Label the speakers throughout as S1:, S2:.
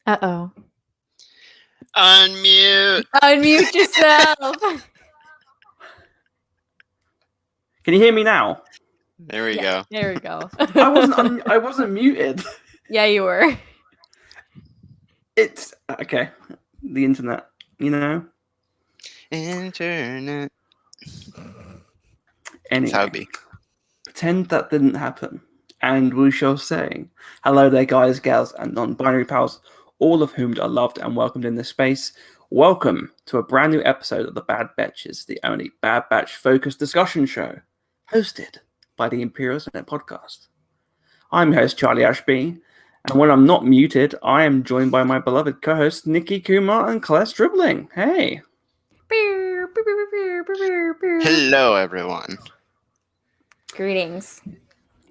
S1: Uh-oh.
S2: Unmute.
S1: Unmute yourself.
S3: Can you hear me now?
S2: There we go.
S1: There we go.
S3: I wasn't muted.
S1: Yeah, you were.
S3: It's okay. The internet,
S2: Internet.
S3: Anyway,
S2: That's how it be.
S3: pretend that didn't happen, and we shall say hello there, guys, gals, and non-binary pals, all of whom are loved and welcomed in this space. Welcome to a brand new episode of the Bad Betches, the only Bad Batch focused discussion show, hosted by the Imperial Senate Podcast. I'm your host, Charlie Ashby, and when I'm not muted, I am joined by my beloved co-hosts, Nicky Kumar and Claire Stribling. Hey!
S2: Hello, everyone.
S1: Greetings.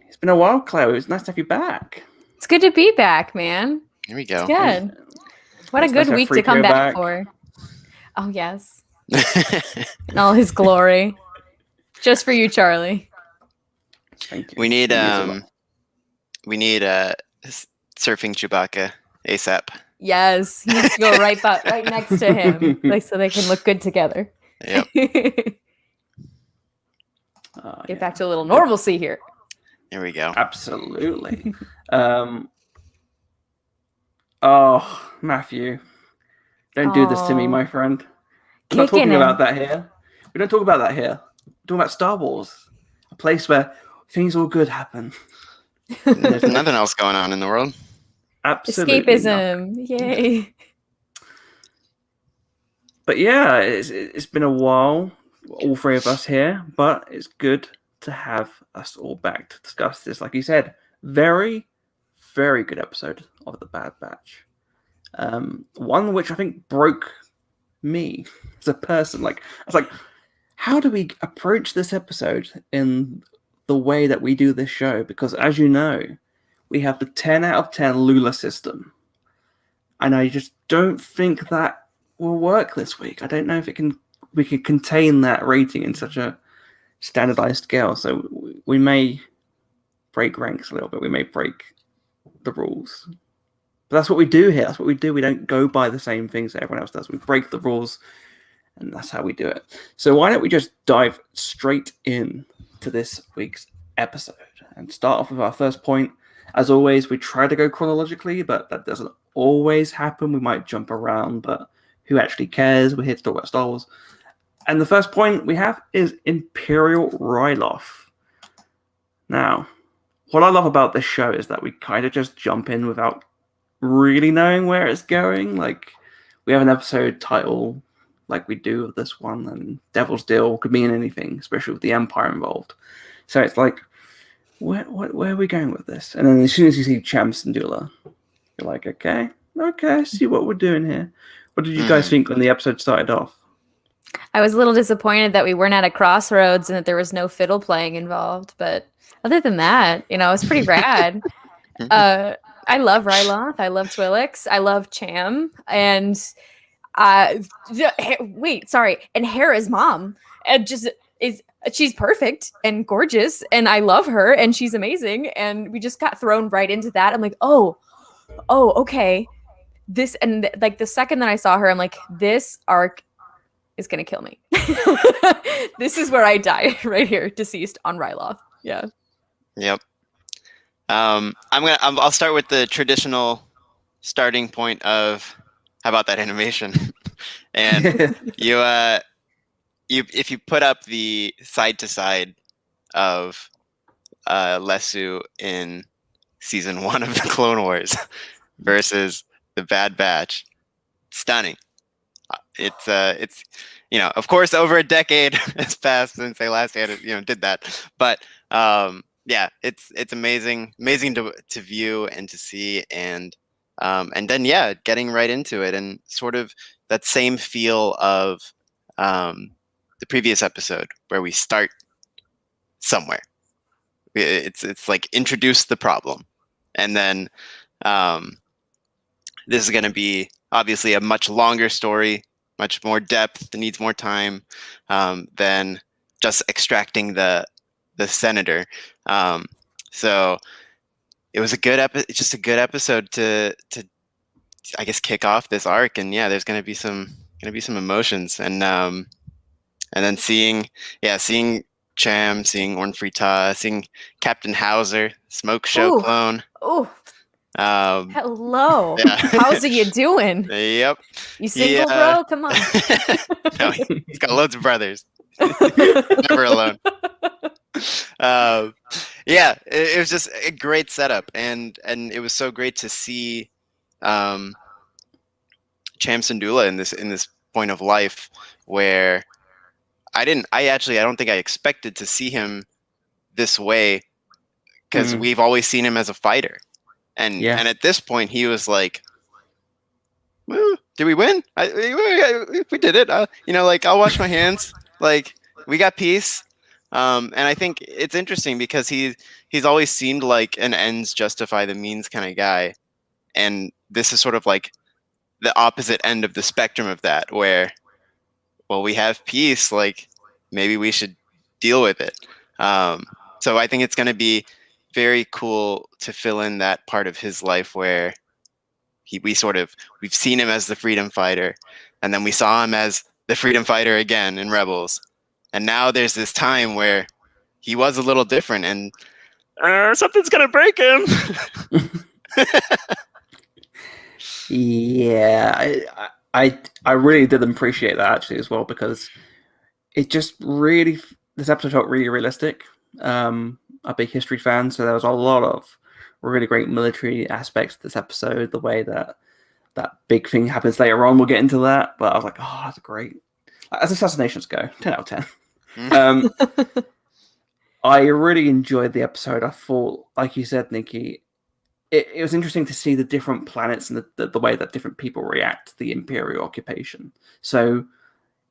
S3: It's been a while, Claire. It was nice to have you back.
S1: It's good to be back, man.
S2: Here we go.
S1: It's good. What a
S3: It's nice
S1: good
S3: to
S1: week
S3: have
S1: to come
S3: Freako
S1: back
S3: back.
S1: for. Oh, yes. In all his glory. Just for you, Charlie.
S3: Thank you.
S2: we need
S3: You as well.
S2: surfing Chewbacca ASAP.
S1: Yes. He needs to go right next to him, so they can look good together.
S2: Yep.
S1: Get back to a little normalcy here.
S2: Here we go.
S3: Absolutely. Oh, Matthew. Don't do this to me,
S1: Aw.
S3: my friend. We're not
S1: Kicking
S3: talking
S1: him.
S3: about that here. We don't talk about that here. We're talking about Star Wars. A place where things all good happen.
S2: There's nothing else going on in the world.
S3: Absolutely nothing.
S1: Escapism. Yay.
S3: But yeah, it's been a while, all three of us here, but it's good to have us all back to discuss this. Like you said, very, very good episode of The Bad Batch. One which I think broke me as a person. Like, I was like, how do we approach this episode in the way that we do this show? Because as you know, we have the 10 out of 10 Lula system. And I just don't think that will work this week. I don't know if we can contain that rating in such a standardized scale. So we may break ranks a little bit. We may break the rules. But that's what we do here. That's what we do. We don't go by the same things that everyone else does. We break the rules, and that's how we do it. So why don't we just dive straight in to this week's episode and start off with our first point. As always, we try to go chronologically, but that doesn't always happen. We might jump around, but who actually cares? We're here to talk about Star Wars. And the first point we have is Imperial Ryloth. Now, what I love about this show is that we kind of just jump in without really knowing where it's going. Like, we have an episode title like we do with this one, and Devil's Deal could mean anything, especially with the Empire involved. So it's like, where are we going with this? And then as soon as you see Cham Syndulla, you're like, okay, I see what we're doing here. What did you guys think when the episode started off?
S1: I was a little disappointed that we weren't at a crossroads and that there was no fiddle playing involved. But other than that, it was pretty rad. I love Ryloth. I love Twi'leks. I love Cham. And and Hera's mom. And she's perfect and gorgeous. And I love her. And she's amazing. And we just got thrown right into that. I'm like, oh, okay. This, and like the second that I saw her, I'm like, this arc is gonna kill me. This is where I die right here, deceased on Ryloth. Yeah.
S2: Yep. I'll start with the traditional starting point of how about that animation? And if you put up the side to side of Lesu in season 1 of the Clone Wars versus the Bad Batch, stunning. It's of course over a decade has passed since they last did that, but yeah, it's amazing to view and to see, and then getting right into it, and sort of that same feel of the previous episode where we start somewhere. It's like introduce the problem, and then this is going to be obviously a much longer story, much more depth, needs more time than just extracting the senator. So it was just a good episode to I guess, kick off this arc. And yeah, there's gonna be some emotions, and then seeing Cham, seeing Ornfrita, seeing Captain Hauser, Smoke Show
S1: Ooh.
S2: clone.
S1: Oh,
S2: Um,
S1: hello.
S2: yeah.
S1: How's you doing?
S2: Yep.
S1: You single, bro? Come on.
S2: No, he's got loads of brothers. Never alone. Yeah, it was just a great setup, and it was so great to see Cham Syndulla in this point of life where I don't think I expected to see him this way, because we've always seen him as a fighter, and at this point he was like, well, did we win? We did it. Like, I'll wash my hands. Like, we got peace. And I think it's interesting because he's always seemed like an ends justify the means kind of guy, and this is sort of like the opposite end of the spectrum of that, where, well, we have peace, like maybe we should deal with it. So I think it's going to be very cool to fill in that part of his life where we've seen him as the freedom fighter, and then we saw him as the freedom fighter again in Rebels, and now there's this time where he was a little different, and something's gonna break him.
S3: Yeah, I really did appreciate that actually as well, because it just really, this episode felt really realistic. I'm a big history fan, so there was a lot of really great military aspects to this episode. The way that big thing happens later on, we'll get into that. But I was like, oh, that's great. As assassinations go, 10 out of 10. I really enjoyed the episode. I thought, like you said, Nikki, it was interesting to see the different planets and the way that different people react to the Imperial occupation. So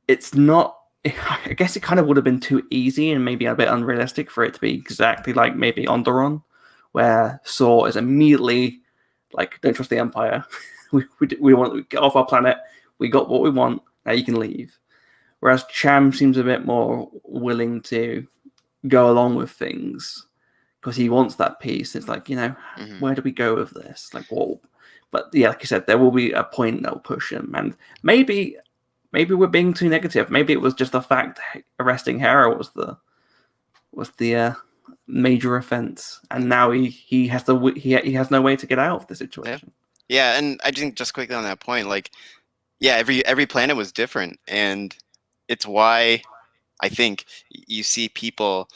S3: it's not, I guess it kind of would have been too easy and maybe a bit unrealistic for it to be exactly like maybe Onderon, where Saw is immediately like, don't trust the Empire. we want to get off our planet. We got what we want. Now you can leave. Whereas Cham seems a bit more willing to go along with things because he wants that peace. It's like, where do we go with this? Like, what? But yeah, like you said, there will be a point that'll push him, and maybe we're being too negative. Maybe it was just the fact arresting Hera was the major offense, and now he has no way to get out of the situation.
S2: Yeah, and I think just quickly on that point, like, yeah, every planet was different, and it's why I think you see people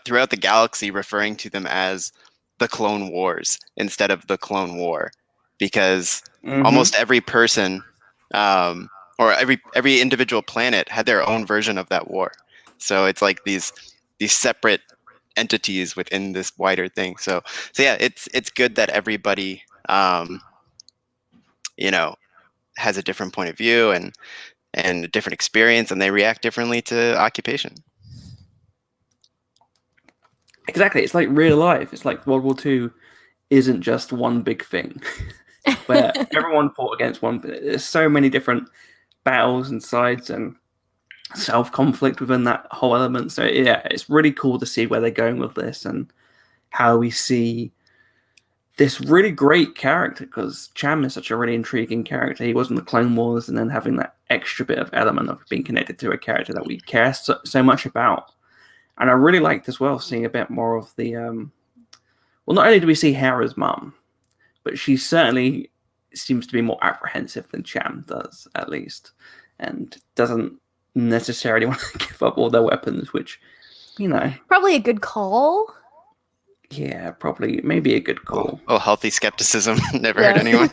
S2: throughout the galaxy referring to them as the Clone Wars instead of the Clone War, because almost every person, or every individual planet had their own version of that war. So it's like these separate entities within this wider thing. So yeah, it's good that everybody has a different point of view and a different experience, and they react differently to occupation.
S3: Exactly. It's like real life. It's like World War II isn't just one big thing where everyone fought against one. There's so many different battles and sides and self-conflict within that whole element. So yeah, it's really cool to see where they're going with this and how we see this really great character, because Cham is such a really intriguing character. He was in the Clone Wars, and then having that extra bit of element of being connected to a character that we care so much about. And I really liked as well seeing a bit more of the well, not only do we see Hera's mum, but she certainly seems to be more apprehensive than Cham does, at least, and doesn't necessarily want to give up all their weapons, which,
S1: probably a good call.
S3: Yeah, probably, maybe a good call.
S2: Oh, healthy skepticism. Never hurt anyone.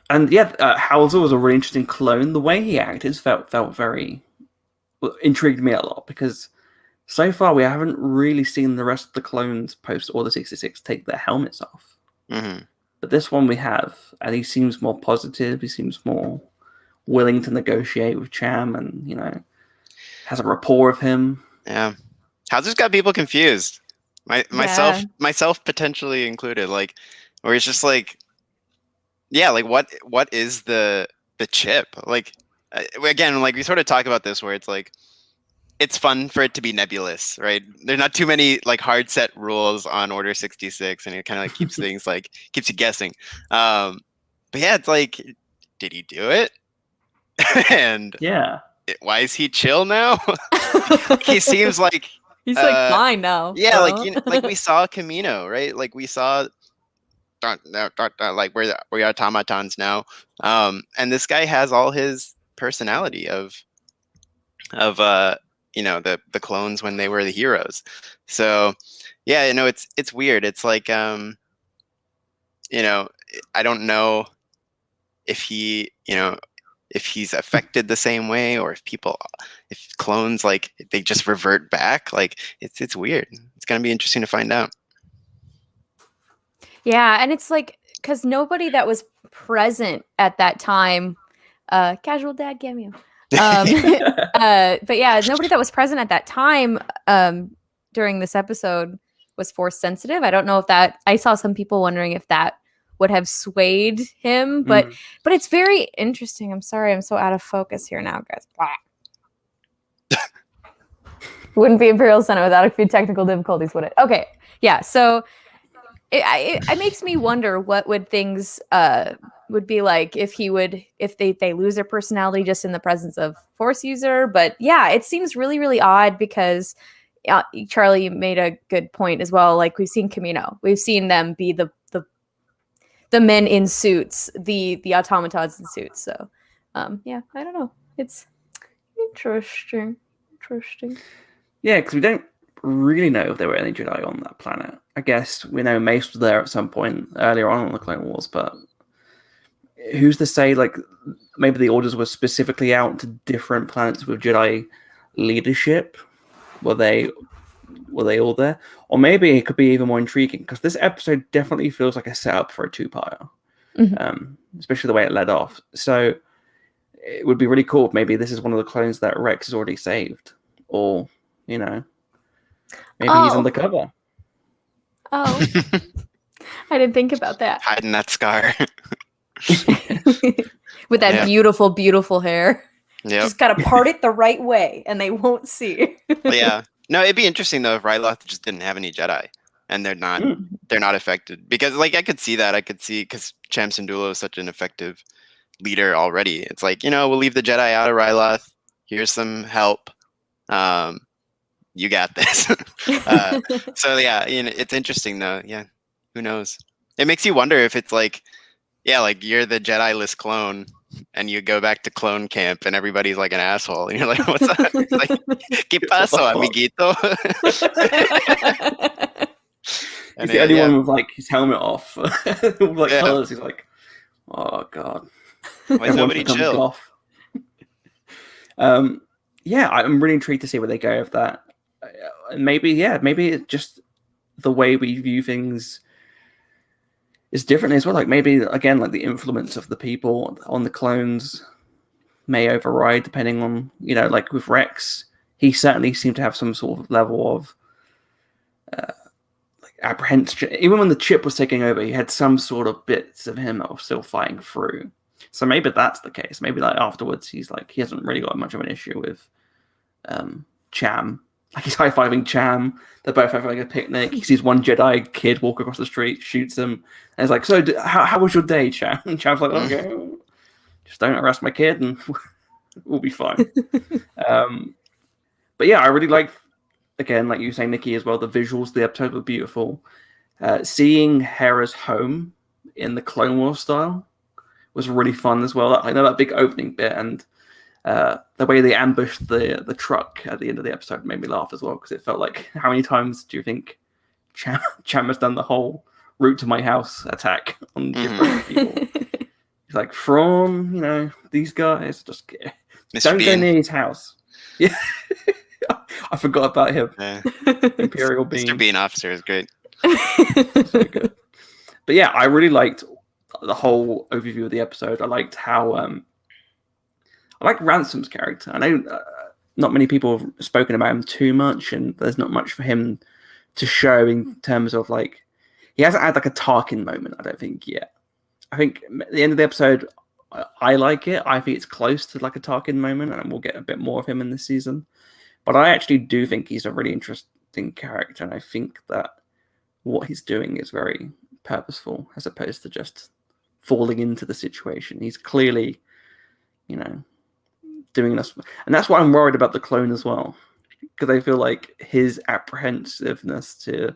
S3: And yeah, Hauser was a really interesting clone. The way he acted felt very intrigued me a lot, because so far we haven't really seen the rest of the clones post Order 66 take their helmets off. But this one we have, and he seems more positive. He seems more willing to negotiate with Cham, and has a rapport with him.
S2: Yeah. Hauser's got people confused, myself potentially included. Like, where it's just like, yeah, like what is the chip? Like, again, like we sort of talk about this, where it's like, it's fun for it to be nebulous, right? There's not too many like hard set rules on Order 66, and it kind of like keeps things like keeps you guessing. But yeah, it's like, did he do it? And
S3: Yeah.
S2: why is he chill now? He seems like
S1: He's like fine now.
S2: yeah, like like we saw Camino, right? Like we saw like we're automatons now. And this guy has all his personality of the clones when they were the heroes. So yeah, it's weird. It's like I don't know if if he's affected the same way, or if clones like they just revert back. Like it's weird. It's gonna be interesting to find out.
S1: Yeah, and it's like because nobody that was present at that time, casual dad cameo. But yeah, nobody that was present at that time during this episode was force sensitive. I don't know if I saw some people wondering if that would have swayed him, but it's very interesting. I'm sorry, I'm so out of focus here now, guys. Wouldn't be Imperial Senate without a few technical difficulties, would it? Okay, yeah. So it makes me wonder what would things would be like if they lose their personality just in the presence of force user. But yeah, it seems really, really odd because Charlie made a good point as well. Like we've seen Camino, we've seen them be the men in suits, the automatons in suits. So yeah, I don't know. It's interesting.
S3: Yeah, because we don't really know if there were any Jedi on that planet. I guess we know Mace was there at some point earlier on in the Clone Wars, but who's to say, like, maybe the orders were specifically out to different planets with Jedi leadership? Were they all there? Or maybe it could be even more intriguing, because this episode definitely feels like a setup for a two-parter, especially the way it led off. So it would be really cool if maybe this is one of the clones that Rex has already saved. Or, maybe he's undercover.
S1: Oh, I didn't think about that.
S2: Hiding that scar.
S1: With that beautiful, beautiful hair.
S2: Yeah.
S1: Just gotta part it the right way and they won't see.
S2: Well, yeah. No, it'd be interesting though if Ryloth just didn't have any Jedi and they're not affected. Because like I could see that. I could see because Cham Syndulla is such an effective leader already. It's like, we'll leave the Jedi out of Ryloth. Here's some help. You got this. So yeah, it's interesting though. Yeah, who knows? It makes you wonder if it's like, like you're the Jedi-less clone, and you go back to clone camp, and everybody's like an asshole, and you're like, "What's up?" It's like, "¿Qué pasó, amiguito?"
S3: He's the only one with like his helmet off, with like colors. He's like, "Oh god,
S2: why is nobody chill?"
S3: Yeah, I'm really intrigued to see where they go with that. Maybe it's just the way we view things is different as well. Like maybe again, like the influence of the people on the clones may override depending on like with Rex, he certainly seemed to have some sort of level of like apprehension. Even when the chip was taking over, he had some sort of bits of him that were still fighting through. So maybe that's the case. Maybe like afterwards, he hasn't really got much of an issue with Cham. Like he's high-fiving Cham. They're both having a picnic. He sees one Jedi kid walk across the street, shoots him, and he's like, "So, how was your day, Cham?" And Cham's like, "Okay, just don't arrest my kid, and we'll be fine." But yeah, I really like, again, like you say, Nikki, as well. The visuals of the episode were beautiful. Seeing Hera's home in the Clone Wars style was really fun as well. I know that big opening bit and the way they ambushed the truck at the end of the episode made me laugh as well, because it felt like, how many times do you think Cham has done the whole route to my house attack on different people? He's like, from these guys, just don't go near his house. Yeah, I forgot about him. Imperial Bean.
S2: Mr. Bean officer is great.
S3: So good. But yeah, I really liked the whole overview of the episode. I liked how I like Ransom's character. I know not many people have spoken about him too much, and there's not much for him to show in terms of like, he hasn't had like a Tarkin moment, I don't think, yet. I think at the end of the episode, I like it. I think it's close to like a Tarkin moment, and we'll get a bit more of him in this season. But I actually do think he's a really interesting character, and I think that what he's doing is very purposeful as opposed to just falling into the situation. He's clearly, doing this, and that's why I'm worried about the clone as well, because I feel like his apprehensiveness to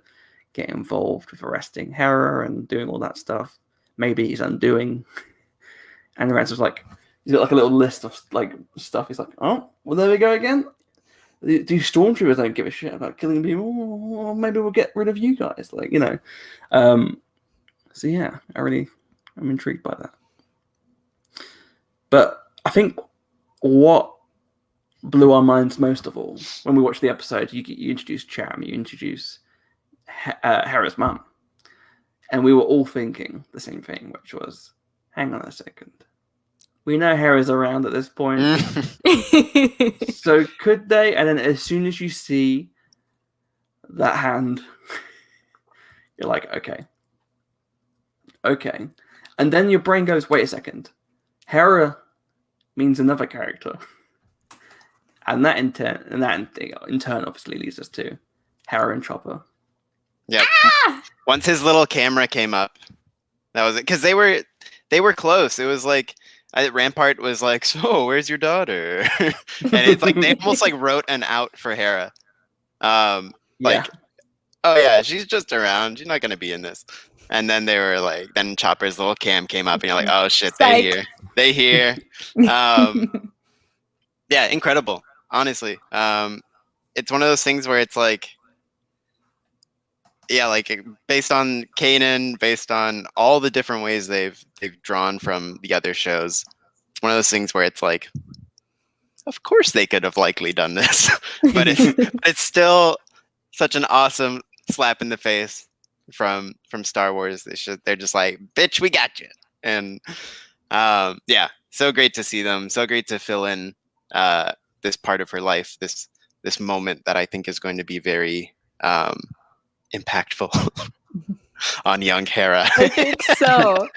S3: get involved with arresting Hera and doing all that stuff, maybe he's undoing. And the rest is like, he's got like a little list of like stuff. He's like, oh, well, there we go again. These stormtroopers don't give a shit about killing people. Well, maybe we'll get rid of you guys. So yeah, I'm intrigued by that. But I think what blew our minds most of all when we watched the episode, you introduce Cham, you introduce Hera's mum, and we were all thinking the same thing, which was, hang on a second. We know Hera's around at this point. So could they? And then as soon as you see that hand, you're like, okay. And then your brain goes, wait a second. Hera means another character. And that in turn obviously leads us to Hera and Chopper.
S2: Yeah. Once his little camera came up, that was it. Because they were close. It was like, Rampart was like, so where's your daughter? And it's like they almost like wrote an out for Hera. Oh yeah, she's just around. She's not gonna be in this. And then they were like, then Chopper's little cam came up, and you're like, oh shit, they hear. Yeah, incredible. Honestly, it's one of those things where it's like, yeah, like based on Kanan, based on all the different ways they've drawn from the other shows, it's one of those things where it's like, of course they could have likely done this, but it's still such an awesome slap in the face from Star Wars. They're just like, bitch, we got you. And yeah, so great to see them. So great to fill in this part of her life, this moment that I think is going to be very impactful on young Hera.
S1: I think so.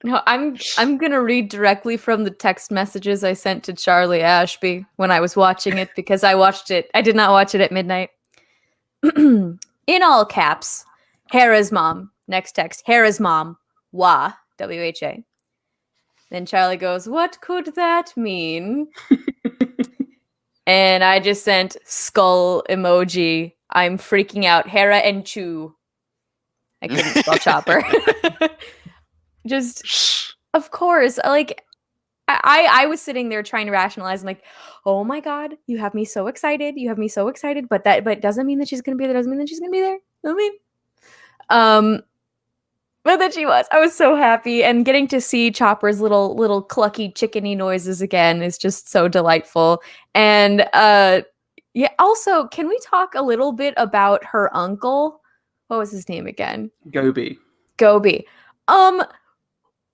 S1: No, I'm gonna read directly from the text messages I sent to Charlie Ashby when I was watching it, because I did not watch it at midnight. In all caps, Hera's mom. Next text, Hera's mom. Wah, W-H-A. Then Charlie goes, what could that mean? And I just sent skull emoji. I'm freaking out. Hera and Chew. I couldn't spell Chopper. Just, of course. Like, I was sitting there trying to rationalize. I'm like, oh my God, you have me so excited. But it doesn't mean that she's going to be there. Doesn't mean that she's going to be there. But then she was. I was so happy, and getting to see Chopper's little clucky chickeny noises again is just so delightful. And yeah. Also, can we talk a little bit about her uncle? What was his name again?
S3: Gobi.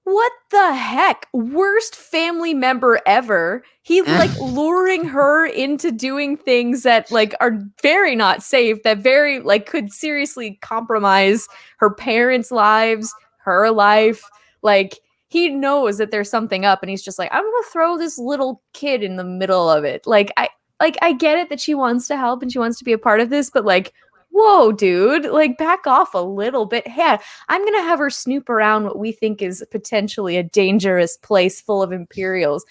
S1: What the heck? Worst family member ever. He's like luring her into doing things that like are very not safe, that very like could seriously compromise her parents' lives, her life. Like, he knows that there's something up, and he's just like, I'm gonna throw this little kid in the middle of it. I get it that she wants to help and she wants to be a part of this, but like, whoa, dude, like back off a little bit. Yeah, I'm going to have her snoop around what we think is potentially a dangerous place full of Imperials.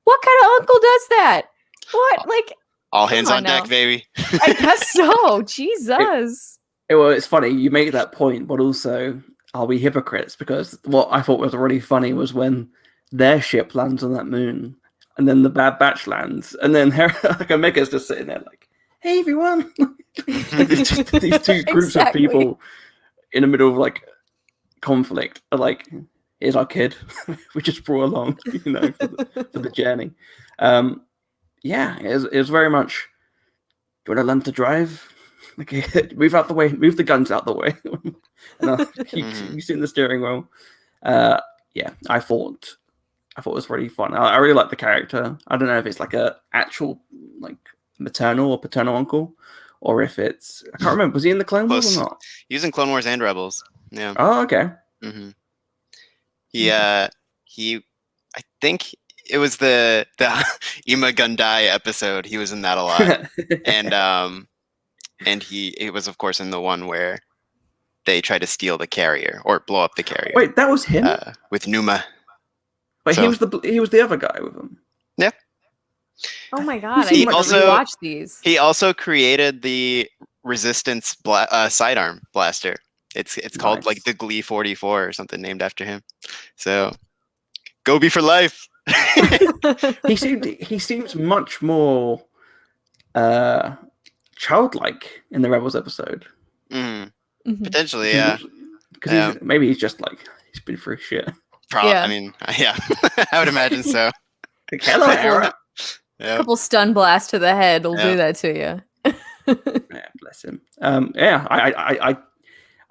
S1: What kind of uncle does that? What? Like,
S2: all hands on deck, baby.
S1: I guess so. Jesus.
S3: Well, it's funny you make that point, but also, are we hypocrites? Because what I thought was really funny was when their ship lands on that moon, and then the Bad Batch lands, and then like Omega's just sitting there like, hey everyone. These two groups of people in the middle of like conflict are like, here's our kid. We just brought along, for the journey. Yeah, it was very much, do you want to learn to drive? Okay, move out the way, move the guns out the way. And you sit in the steering wheel. Yeah, I thought it was really fun. I really like the character. I don't know if it's like a actual like maternal or paternal uncle, or if it's, I can't remember. Was he in the Clone Wars or not?
S2: He was in Clone Wars and Rebels. Yeah.
S3: Oh, okay.
S2: Mm-hmm. He I think it was the Ima Gundai episode. He was in that a lot, and he was of course in the one where they try to steal the carrier or blow up the carrier.
S3: Wait, that was him.
S2: With Numa.
S3: Wait,
S2: so-
S3: he was the other guy with him.
S2: Yeah.
S1: Oh my god!
S3: He
S1: I
S3: also-
S1: also watch these.
S2: He also created the Resistance sidearm blaster. It's called
S3: Nice.
S2: like the Glee 44 or something named after him. So, Gobi for life.
S3: He seems much more childlike in the Rebels episode.
S2: Mm,
S1: Mhm.
S2: potentially, yeah.
S3: Because maybe he's just like he's been through shit.
S1: Yeah.
S2: I mean, yeah, I would imagine so.
S3: Like, hello, Hera.
S2: Yeah.
S1: Couple stun blasts to the head will
S2: Yeah.
S1: do that to you.
S3: Yeah, bless him. Yeah,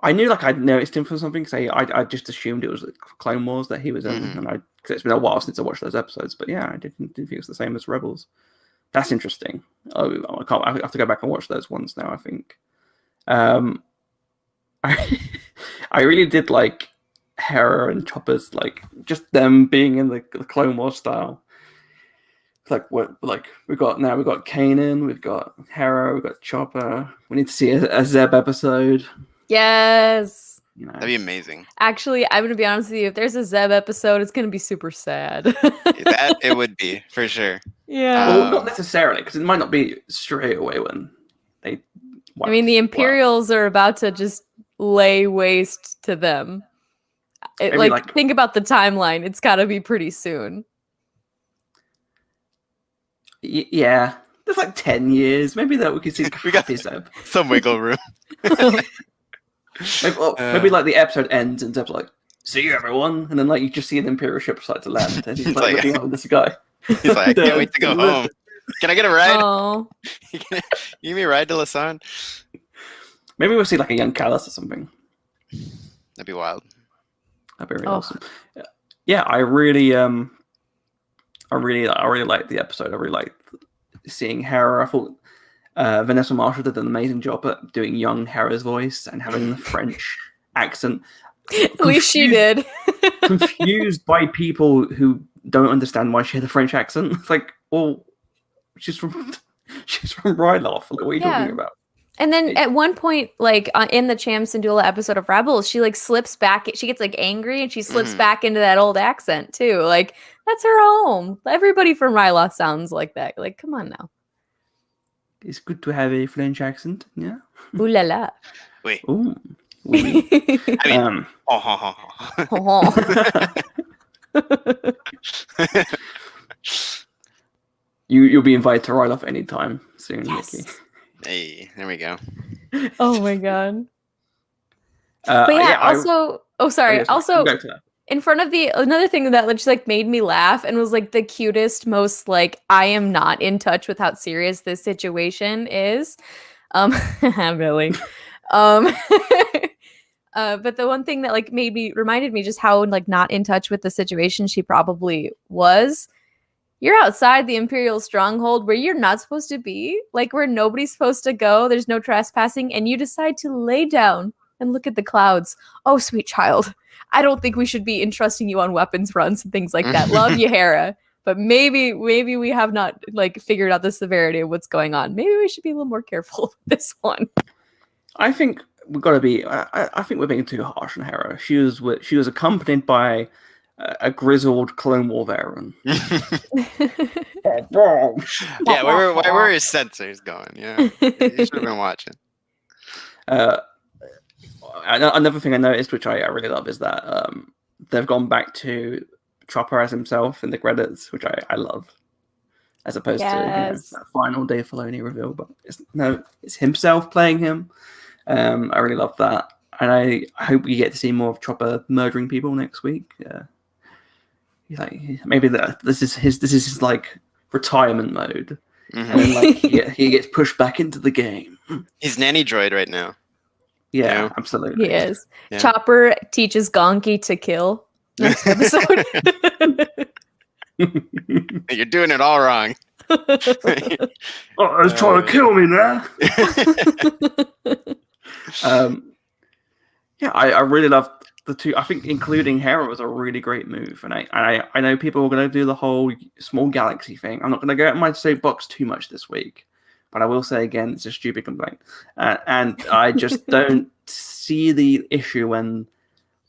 S3: I knew like I'd noticed him from something. So I just assumed it was Clone Wars that he was in,
S2: Mhm.
S3: and because it's been a while since I watched those episodes. But yeah, I didn't think it was the same as Rebels. That's interesting. I have to go back and watch those ones now. I think. I really did like Hera and Chopper's like just them being in the Clone Wars style. Like we've got Kanan, we've got Hera, we've got Chopper. We need to see a Zeb episode.
S1: Yes.
S3: You know,
S2: That'd be amazing.
S1: Actually, I'm gonna be honest with you. If there's a Zeb episode, it's gonna be super sad.
S2: That it would be for sure.
S1: Yeah.
S3: well, not necessarily because it might not be straight away when they.
S1: I mean, the Imperials are about to just lay waste to them.
S3: Maybe,
S1: Think about the timeline. It's got to be pretty soon.
S3: Yeah, there's like 10 years. Maybe that we could see
S2: We got-
S3: happy Zeb.
S2: Some wiggle room.
S3: Maybe like the episode ends and Zeb's like, "See you, everyone," and then like you just see an Imperial ship start to land, and he's
S2: It's
S3: like
S2: like-
S3: looking at this guy.
S2: He's like, I can't wait to go home. Can I get a ride?
S1: Oh,
S2: You give me a ride to Lasan?
S3: Maybe we'll see like a young Callus or something.
S2: That'd be wild.
S3: That'd be really
S1: Oh.
S3: awesome. Yeah, I really liked the episode. I really liked seeing Hera. I thought Vanessa Marshall did an amazing job at doing young Hera's voice and having the French accent.
S1: at least she did.
S3: Confused by people who don't understand why she had a French accent. It's like, well, she's from Ryloth. What are you
S1: Yeah.
S3: talking about?
S1: And then at one point, like in the Cham Syndulla episode of Rebels, she like slips back. She gets like angry and she slips
S2: Mhm.
S1: back into that old accent too. Like that's her home. Everybody from Ryloth sounds like that. Like, come on now.
S3: It's good to have a French accent. Yeah.
S1: Ooh la la.
S2: Wait.
S3: Ooh. Oui.
S2: I mean,
S3: You'll be invited to Ryloth anytime soon,
S1: Yes.
S3: Nicky.
S2: hey, there we go.
S1: Oh my god. But yeah, also
S3: go to that.
S1: in front of another thing that just like made me laugh and was like the cutest, most like I am not in touch with how serious this situation is. Really. But the one thing that like reminded me just how like not in touch with the situation she probably was. You're outside the Imperial stronghold where you're not supposed to be, like where nobody's supposed to go. There's no trespassing, and you decide to lay down and look at the clouds. Oh, sweet child. I don't think we should be entrusting you on weapons runs and things like that. Love you, Hera. But maybe we have not like figured out the severity of what's going on. Maybe we should be a little more careful with this one.
S3: I think we've got to be. I think we're being too harsh on Hera. She was accompanied by a grizzled Clone War veteran.
S2: Yeah, where were his sensors going? Yeah, you should have been watching.
S3: Another thing I noticed, which I really love, is that they've gone back to Chopper as himself in the credits, which I love, as opposed to
S1: Yes.
S3: that final Dave Filoni reveal. But it's himself playing him. I really love that, and I hope we get to see more of Chopper murdering people next week. He's like, maybe this is his like retirement mode,
S2: Mhm.
S3: and then like he gets pushed back into the game.
S2: He's nanny droid right now.
S3: Yeah,
S2: Yeah.
S3: absolutely.
S1: He is.
S2: Yeah.
S1: Chopper teaches Gonki to kill. Next episode.
S2: You're doing it all wrong.
S3: Oh, he's trying to kill me now. Yeah, I really loved the two, I think including Hera was a really great move, and I know people are going to do the whole small galaxy thing. I'm not going to go out my soapbox too much this week, but I will say again, it's a stupid complaint, and I just don't see the issue when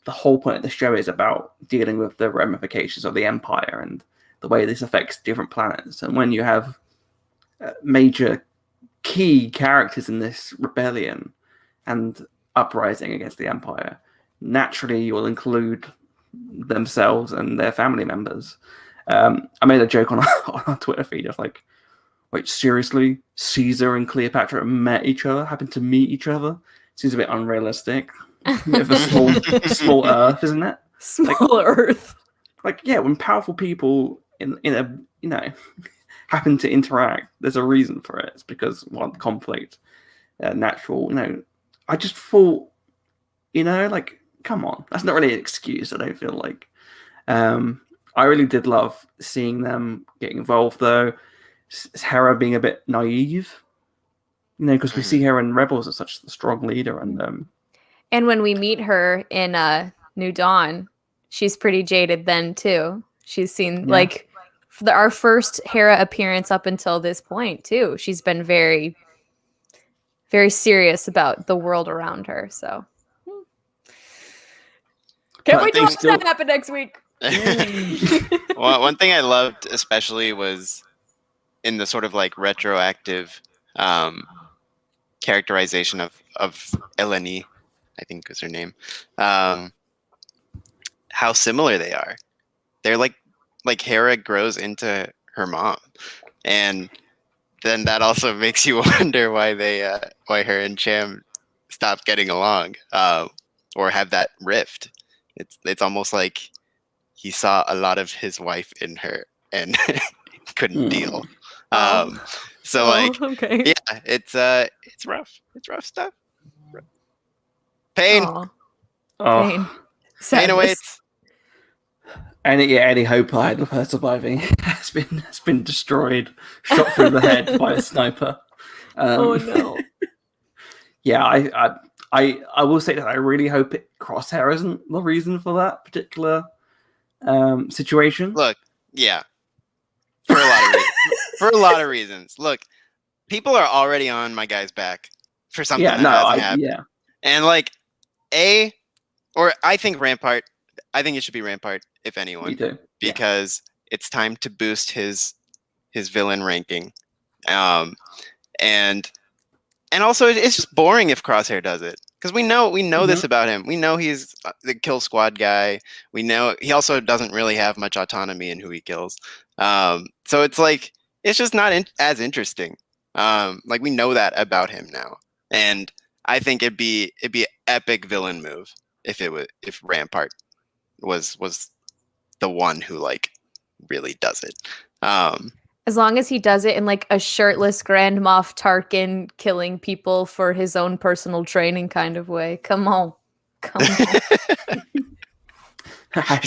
S3: the whole point of the show is about dealing with the ramifications of the Empire and the way this affects different planets, and when you have major key characters in this rebellion and uprising against the Empire, naturally you'll include themselves and their family members. I made a joke on our Twitter feed of like, wait, seriously? Caesar and Cleopatra met each other, happened to meet each other? Seems a bit unrealistic. A bit of a small Earth, isn't it?
S1: Small Earth.
S3: Like, yeah, when powerful people in a happen to interact, there's a reason for it. It's because one conflict, natural. I just thought, like, come on, that's not really an excuse. I don't feel like. I really did love seeing them getting involved, though. Hera being a bit naive, because we see her in Rebels as such a strong leader,
S1: and when we meet her in New Dawn, she's pretty jaded then too. She's seen like our first Hera appearance up until this point too. She's been very, very serious about the world around her. So can't wait to watch that happen next week.
S2: Well, one thing I loved especially was in the sort of like retroactive characterization of Eleni, I think was her name, how similar they are. They're like Hera grows into her mom, and then that also makes you wonder why why her and Cham stop getting along, or have that rift. It's almost like he saw a lot of his wife in her and couldn't deal. So
S1: okay.
S2: yeah, it's rough. It's rough stuff. Pain.
S1: Pain.
S2: Pain awaits.
S3: Any hope I had of her surviving has been destroyed, shot through the head by a sniper.
S1: Oh no!
S3: Yeah, I will say that I really hope Crosshair isn't the reason for that particular situation.
S2: Look, yeah, for a lot of reasons. Look, people are already on my guy's back for something that hasn't happened.
S3: Yeah,
S2: and I think Rampart. I think it should be Rampart, if anyone.
S3: Me too.
S2: Because it's time to boost his villain ranking, and also it's just boring if Crosshair does it, because we know this about him. We know he's the kill squad guy. We know he also doesn't really have much autonomy in who he kills. So it's like it's just not as interesting. Like we know that about him now, and I think it'd be an epic villain move if Rampart was the one who like really does it.
S1: As long as he does it in like a shirtless Grand Moff Tarkin killing people for his own personal training kind of way. Come on.
S2: He's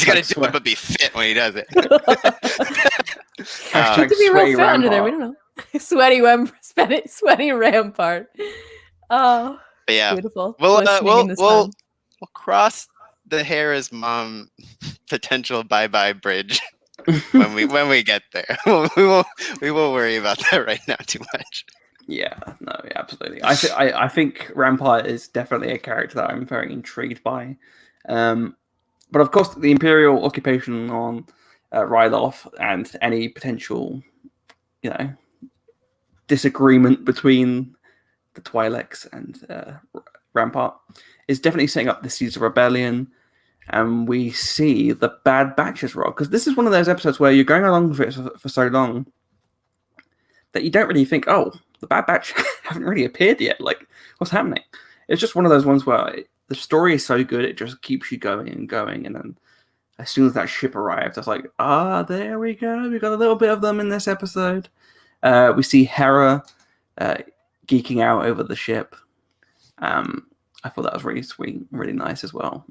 S2: got to do it but be fit when he does it.
S1: He could be real fit under there. We don't know. Sweaty Rampart. Oh,
S2: but yeah,
S1: beautiful.
S2: We'll cross the Hera's mom potential bye-bye bridge when we get there. we won't worry about that right now too much.
S3: Yeah, no, absolutely. I think Rampart is definitely a character that I'm very intrigued by. But of course, the Imperial occupation on Ryloth and any potential, disagreement between the Twi'leks and Rampart is definitely setting up the Caesar Rebellion. And we see the Bad Batches role, because this is one of those episodes where you're going along with it for so long that you don't really think, oh, the Bad Batch haven't really appeared yet. Like, what's happening? It's just one of those ones where the story is so good, it just keeps you going and going. And then as soon as that ship arrives, I was like, there we go. We got a little bit of them in this episode. We see Hera geeking out over the ship. I thought that was really sweet, really nice as well.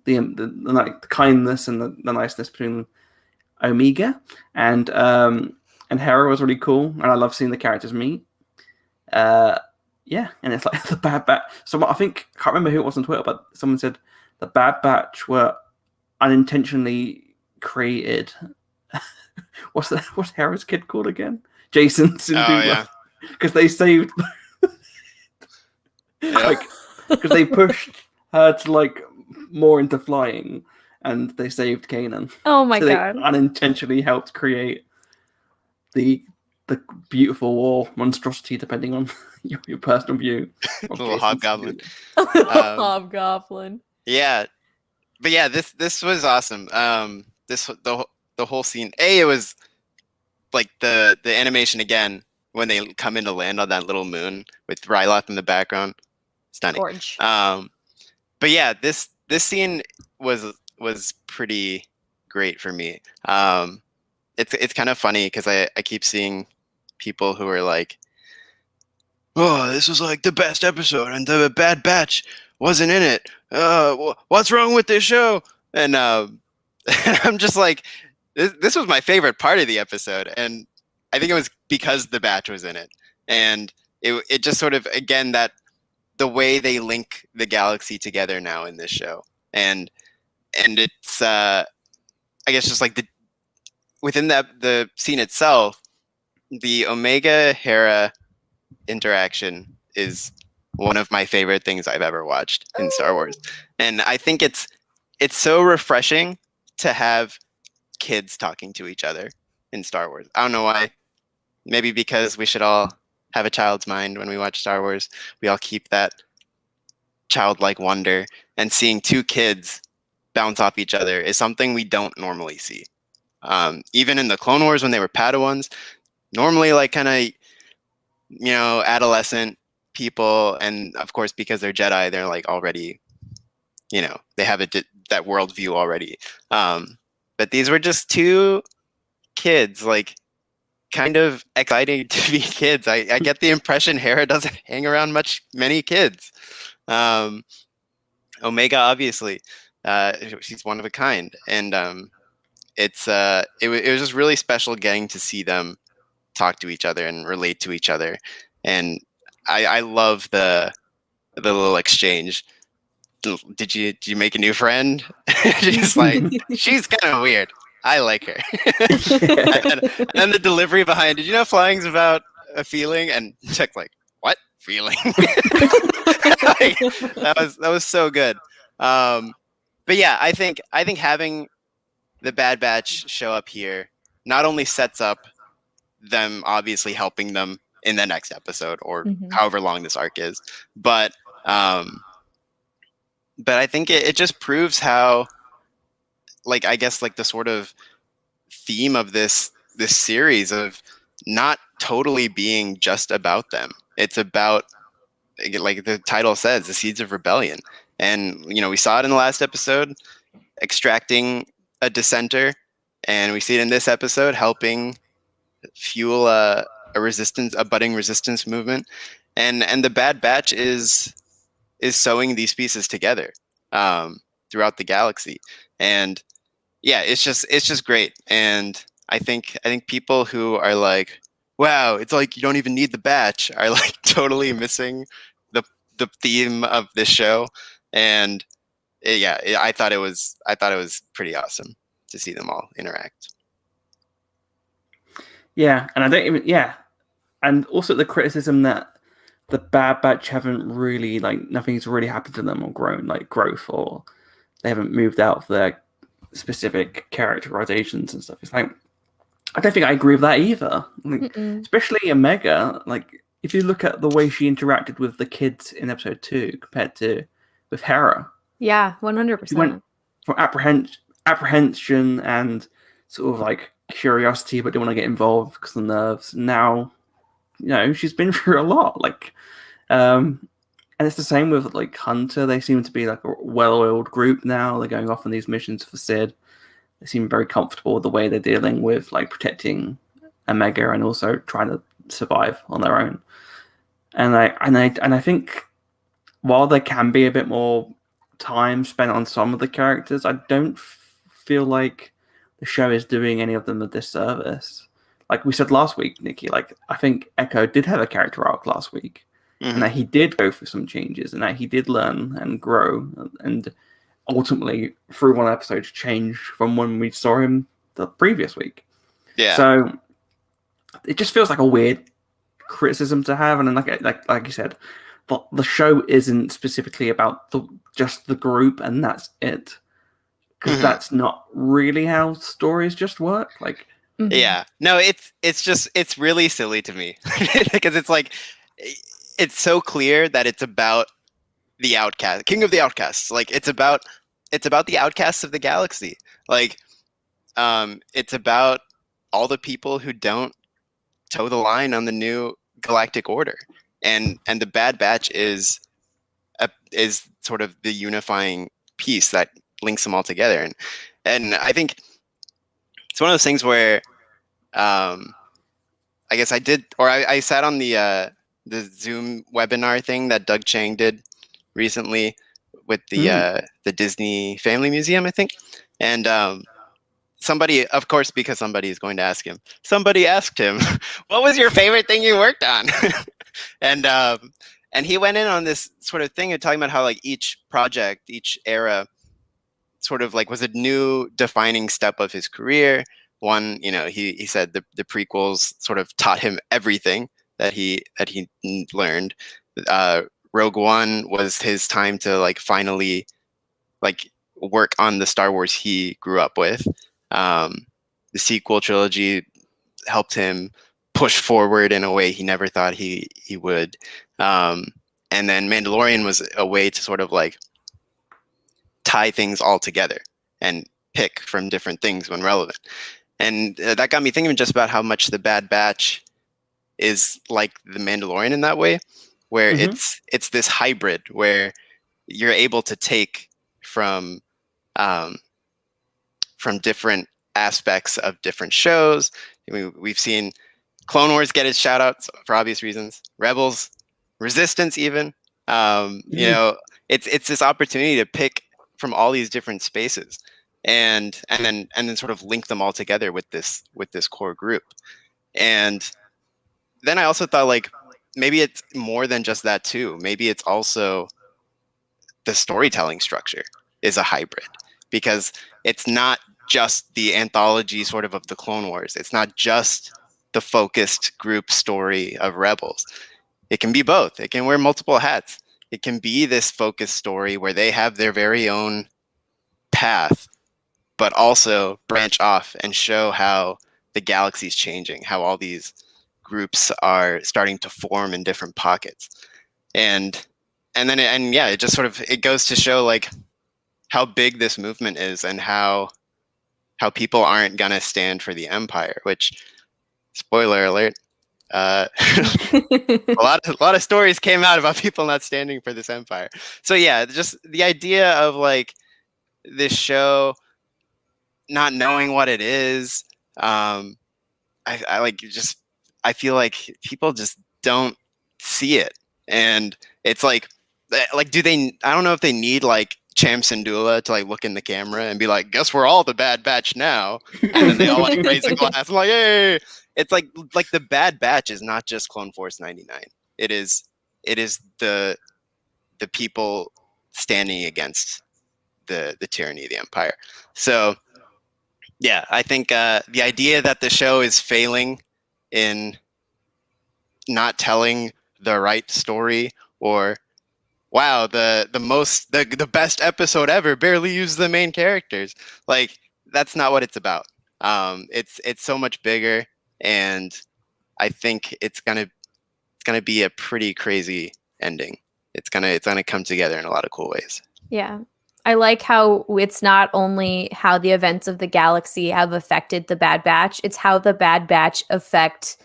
S3: The kindness and the niceness between Omega and Hera was really cool, and I love seeing the characters meet. And it's like the Bad Batch. So I can't remember who it was on Twitter, but someone said the Bad Batch were unintentionally created. What's Hera's kid called again? Jason Syndulla.
S2: Oh yeah.
S3: Because they saved,
S2: Yep.
S3: because they pushed her to like more into flying, and they saved Kanan.
S1: Oh my
S3: So they
S1: god.
S3: unintentionally helped create the beautiful or monstrosity, depending on your personal view. Of
S2: Little
S3: Jason
S2: hobgoblin.
S3: Syndulla.
S1: Hobgoblin.
S2: Yeah, but yeah, this was awesome. The whole scene. It was like the animation again when they come in to land on that little moon with Ryloth in the background. Stunning.
S1: Gorge.
S2: But yeah, this scene was pretty great for me. It's kind of funny because I keep seeing people who are like, "Oh, this was like the best episode, and the Bad Batch wasn't in it. What's wrong with this show?" And I'm just like, this was my favorite part of the episode, and I think it was because the Batch was in it, and it just sort of, again, that the way they link the galaxy together now in this show, and it's I guess just like within the scene itself, the Omega Hera interaction is one of my favorite things I've ever watched in Star Wars, and I think it's so refreshing to have kids talking to each other in Star Wars. I don't know why. Maybe because we should all have a child's mind when we watch Star Wars. We all keep that childlike wonder, and seeing two kids bounce off each other is something we don't normally see. Even in the Clone Wars when they were Padawans, normally like kind of, adolescent people, and of course because they're Jedi, they're like already, they have that worldview already. But these were just two kids, like kind of exciting to be kids. I get the impression Hera doesn't hang around many kids. Omega, obviously, she's one of a kind, and it was just really special getting to see them talk to each other and relate to each other, and I love the little exchange. Did you make a new friend? She's like, she's kind of weird. I like her. and then the delivery behind, did you know flying's about a feeling? And Chuck's like, what feeling? Like, that was so good. But yeah, I think having the Bad Batch show up here not only sets up them obviously helping them in the next episode or however long this arc is, but I think it just proves how, like, I guess like the sort of theme of this series of not totally being just about them. It's about, like the title says, the seeds of rebellion. And, we saw it in the last episode, extracting a dissenter, and we see it in this episode, helping fuel a budding resistance movement. And the Bad Batch is sewing these pieces together throughout the galaxy. And yeah, it's just great. And I think people who are like, wow, it's like you don't even need the Batch, are like totally missing the theme of this show. And I thought it was pretty awesome to see them all interact.
S3: Yeah, and and also the criticism that the Bad Batch haven't really, like, nothing's really happened to them or grown, like growth, or they haven't moved out of their specific characterizations and stuff. It's like, I don't think I agree with that either. Like, especially Omega. Like, if you look at the way she interacted with the kids in episode 2 compared to with Hera.
S1: Yeah, 100%.
S3: She went from apprehension and sort of like curiosity, but didn't want to get involved because of the nerves. Now, she's been through a lot. Like, and it's the same with like Hunter. They seem to be like a well-oiled group now. They're going off on these missions for Sid. They seem very comfortable with the way they're dealing with like protecting Omega and also trying to survive on their own. And I think while there can be a bit more time spent on some of the characters, I don't feel like the show is doing any of them a disservice. Like we said last week, Nicky, like I think Echo did have a character arc last week, and that he did go through some changes, and that he did learn and grow, and ultimately, through one episode, changed from when we saw him the previous week.
S2: Yeah.
S3: So it just feels like a weird criticism to have, and then like you said, but the show isn't specifically about just the group, and that's it, because that's not really how stories just work. Like,
S2: yeah, no, it's really silly to me because it's like it's so clear that it's about the outcast, king of the outcasts. Like it's about the outcasts of the galaxy. Like it's about all the people who don't toe the line on the new galactic order, and the Bad Batch is sort of the unifying piece that links them all together. And I think it's one of those things where I guess I sat on the Zoom webinar thing that Doug Chang did recently with the Disney Family Museum, I think. And somebody, of course, because somebody is going to ask him, somebody asked him, what was your favorite thing you worked on? And he went in on this sort of thing of talking about how like each project, each era sort of like was a new defining step of his career. One, he said the prequels sort of taught him everything that he learned. Rogue One was his time to like finally like work on the Star Wars he grew up with. The sequel trilogy helped him push forward in a way he never thought he would. And then Mandalorian was a way to sort of like tie things all together and pick from different things when relevant. And that got me thinking just about how much the Bad Batch is like the Mandalorian in that way, where it's this hybrid where you're able to take from different aspects of different shows. We've seen Clone Wars get its shout outs for obvious reasons. Rebels, Resistance, even. It's this opportunity to pick from all these different spaces, and then sort of link them all together with this core group. And then I also thought like maybe it's more than just that too. Maybe it's also the storytelling structure is a hybrid, because it's not just the anthology sort of the Clone Wars. It's not just the focused group story of Rebels. It can be both. It can wear multiple hats. It can be this focused story where they have their very own path, but also branch off and show how the galaxy's changing, how all these groups are starting to form in different pockets. And it just sort of, it goes to show like how big this movement is and how people aren't gonna stand for the Empire, which, spoiler alert, a lot of stories came out about people not standing for this Empire. So yeah, just the idea of like this show not knowing what it is, I feel like people just don't see it. And it's like do they, I don't know if they need like Cham Syndulla to like look in the camera and be like, guess we're all the Bad Batch now, and then they all like raise a glass. I'm like, hey. It's like the Bad Batch is not just Clone Force 99. It is the people standing against the tyranny of the Empire. So yeah, I think the idea that the show is failing in not telling the right story, or wow, the best episode ever barely used the main characters, like that's not what it's about. It's so much bigger, and I think it's gonna be a pretty crazy ending. It's gonna come together in a lot of cool ways.
S1: Yeah. I like how it's not only how the events of the galaxy have affected the Bad Batch, it's how the Bad Batch affect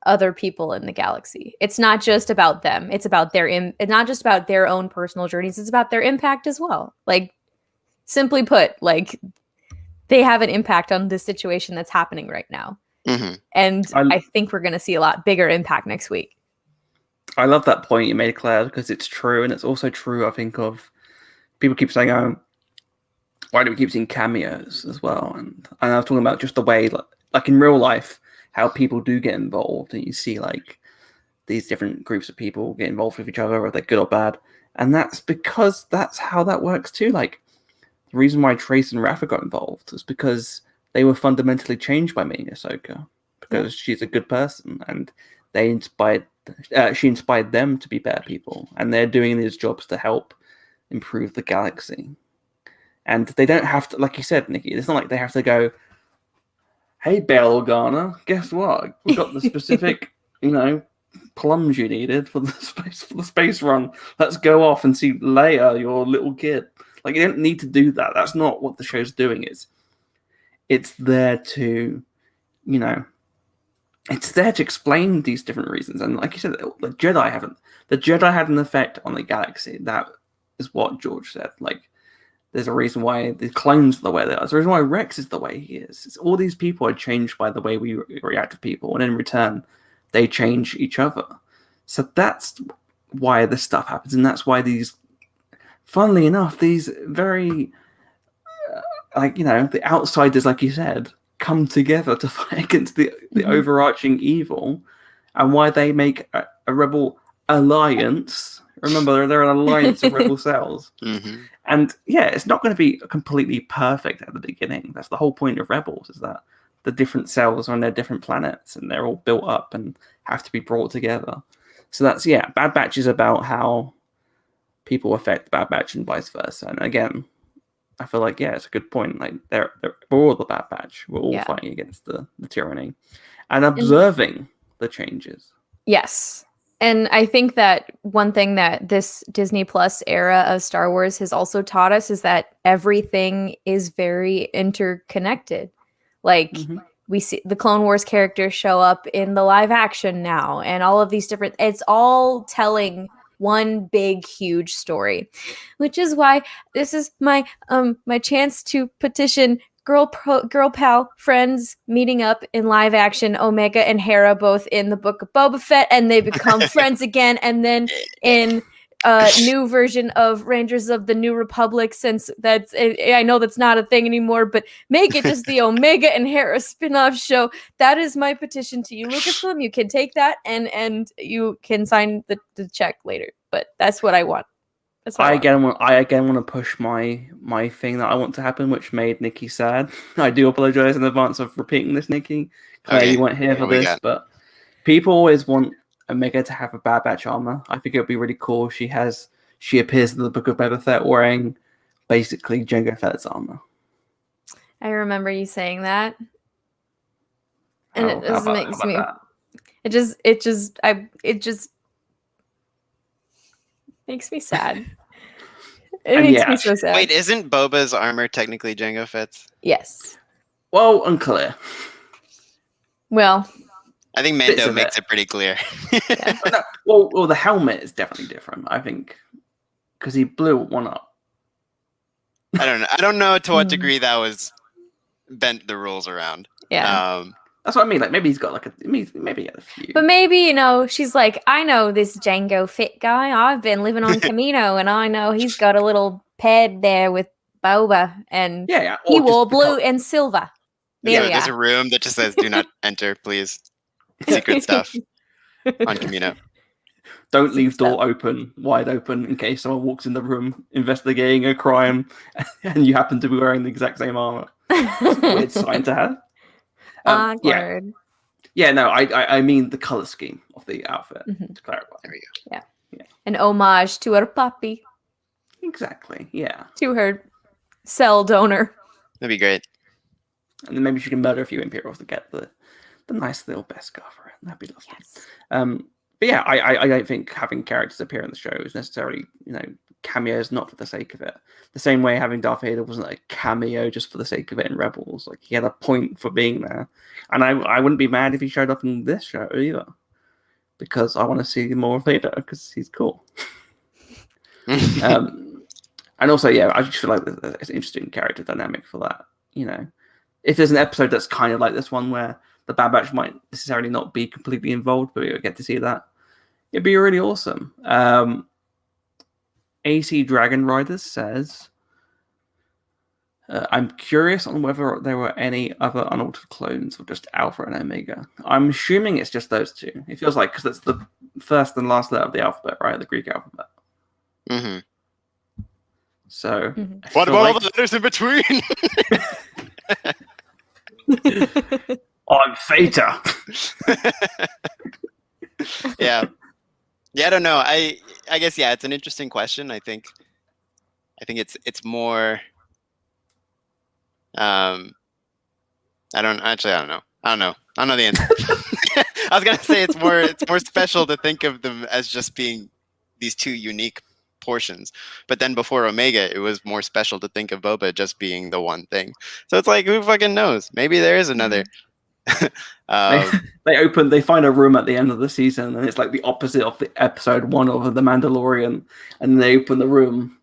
S1: other people in the galaxy. It's not just about them. It's about it's not just about their own personal journeys. It's about their impact as well. Like, simply put, like they have an impact on the situation that's happening right now.
S2: Mm-hmm.
S1: And I think we're going to see a lot bigger impact next week.
S3: I love that point you made, Claire, because it's true. And it's also true, I think, of people keep saying, oh, why do we keep seeing cameos as well? And I was talking about just the way, like in real life, how people do get involved. And you see like these different groups of people get involved with each other, whether they're good or bad. And that's because that's how that works too. Like the reason why Trace and Rafa got involved is because they were fundamentally changed by meeting Ahsoka, because she's a good person, and she inspired them to be better people, and they're doing these jobs to help improve the galaxy. And they don't have to, like you said, Nikki, it's not like they have to go, hey, Bail Organa, guess what? We've got the specific, plums you needed for the space run. Let's go off and see Leia, your little kid. Like, you don't need to do that. That's not what the show's doing. It's there to, it's there to explain these different reasons. And like you said, the Jedi had an effect on the galaxy. That is what George said. Like, there's a reason why the clones are the way they are. There's a reason why Rex is the way he is. It's all these people are changed by the way we react to people, and in return, they change each other. So that's why this stuff happens, and that's why these, funnily enough, these very, the outsiders, like you said, come together to fight against the overarching evil, and why they make a rebel alliance. Remember, they're an alliance of rebel cells.
S2: Mm-hmm.
S3: And yeah, it's not going to be completely perfect at the beginning. That's the whole point of Rebels, is that the different cells are on their different planets, and they're all built up and have to be brought together. So that's, Bad Batch is about how people affect Bad Batch and vice versa. And again, I feel like, it's a good point. Like, we're all the Bad Batch. We're all fighting against the tyranny and observing the changes.
S1: Yes. And I think that one thing that this Disney Plus era of Star Wars has also taught us is that everything is very interconnected. Like, we see the Clone Wars characters show up in the live action now, and all of these different, it's all telling one big, huge story, which is why this is my chance to petition girl pal friends meeting up in live action, Omega and Hera both in the Book of Boba Fett, and they become friends again. And then in new version of Rangers of the New Republic, since I know that's not a thing anymore, but make it just the Omega and Hera spin-off show. That is my petition to you, Lucasfilm. You can take that and you can sign the check later, but that's what I want.
S3: I again want to push my thing that I want to happen, which made Nikki sad. I do apologize in advance of repeating this, Nikki. Claire, you weren't here for this, but people always want Omega to have a Bad Batch armor. I think it would be really cool. She appears in the Book of Boba Fett wearing basically Jango Fett's armor.
S1: I remember you saying that, and it just makes me. It just makes me sad. It makes me so sad.
S2: Wait, isn't Boba's armor technically Jango Fett's?
S1: Yes.
S3: Well, unclear.
S1: Well,
S2: I think Mando makes it pretty clear.
S3: Well, the helmet is definitely different, I think, because he blew one up.
S2: I don't know to what degree that was bent the rules around.
S1: Yeah.
S3: That's what I mean. Like, maybe he's got maybe he had a few.
S1: But maybe, she's like, I know this Jango Fett guy. I've been living on Camino, and I know he's got a little pad there with Boba, and he wore blue and silver.
S2: There's a room that just says, "Do not enter, please." Secret stuff on Camino.
S3: Don't leave door wide open, in case someone walks in the room investigating a crime, and you happen to be wearing the exact same armor. It's a weird sign to have.
S1: Awkward.
S3: I mean the color scheme of the outfit, to clarify.
S2: There we go.
S1: Yeah. An homage to her puppy.
S3: Exactly, yeah.
S1: To her cell donor.
S2: That'd be great.
S3: And then maybe she can murder a few Imperials to get the nice little Beskar for it. That'd be lovely.
S1: Yes.
S3: But yeah, I don't think having characters appear in the show is necessarily, cameos not for the sake of it. The same way having Darth Vader wasn't a cameo just for the sake of it in Rebels. Like, he had a point for being there. And I wouldn't be mad if he showed up in this show either. Because I want to see more of Vader, because he's cool. And also, I just feel like it's an interesting character dynamic for that. If there's an episode that's kind of like this one where the Bad Batch might necessarily not be completely involved, but we get to see that, it'd be really awesome. AC Dragon Riders says, I'm curious on whether there were any other unaltered clones or just Alpha and Omega. I'm assuming it's just those two. It feels like, because that's the first and last letter of the alphabet, right? The Greek alphabet.
S2: Mm-hmm.
S3: So
S1: Mhm.
S3: I
S2: What
S3: feel
S2: about all
S3: like
S2: the letters in between?
S3: I'm Theta.
S2: Yeah. Yeah, I don't know. I guess yeah, it's an interesting question. I think it's more I don't know. I don't know. I don't know the answer. I was gonna say it's more special to think of them as just being these two unique portions. But then before Omega, it was more special to think of Boba just being the one thing. So it's like who fucking knows? Maybe there is another.
S3: They
S2: um,
S3: they find a room at the end of the season, and it's like the opposite of the episode 1 of The Mandalorian. And they open the room,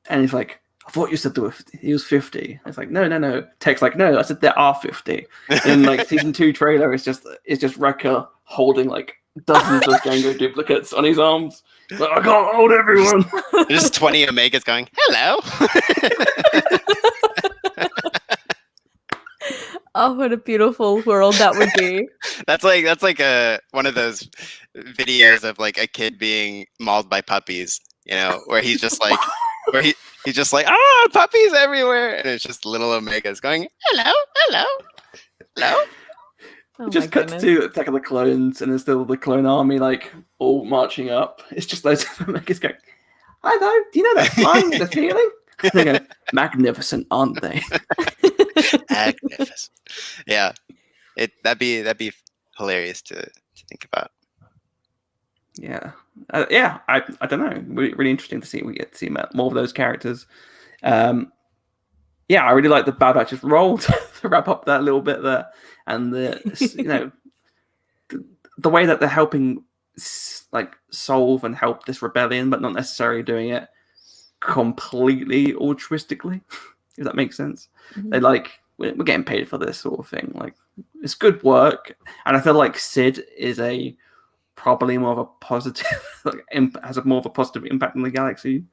S3: and he's like, "I thought you said he was 50." It's like, no. Tech's like, "No, I said there are 50." And like season 2 trailer is just Wrecker holding like dozens of Jango duplicates on his arms. Like, I can't hold everyone.
S2: Just 20 Omegas going, hello.
S1: Oh, what a beautiful world that would be.
S2: That's like one of those videos of like a kid being mauled by puppies, where he's just like he's just like, puppies everywhere, and it's just little Omegas going, hello.
S1: Oh
S3: It just cuts to Attack of the Clones, and there's still the clone army like all marching up. It's just those Omegas going, "Hi though, do you know that flying is a feeling?" They go, "Magnificent, aren't they?"
S2: Magnificent. Yeah, that'd be hilarious to think about.
S3: Yeah, I don't know. Really interesting to see. We get to see more of those characters. Yeah, I really like the Bad Batches role to wrap up that little bit there, and the the way that they're helping like solve and help this rebellion, but not necessarily doing it completely altruistically. If that makes sense.
S1: Mhm.
S3: They like we're getting paid for this sort of thing. Like it's good work, and I feel like Sid is probably more of a positive, has a more of a positive impact on the galaxy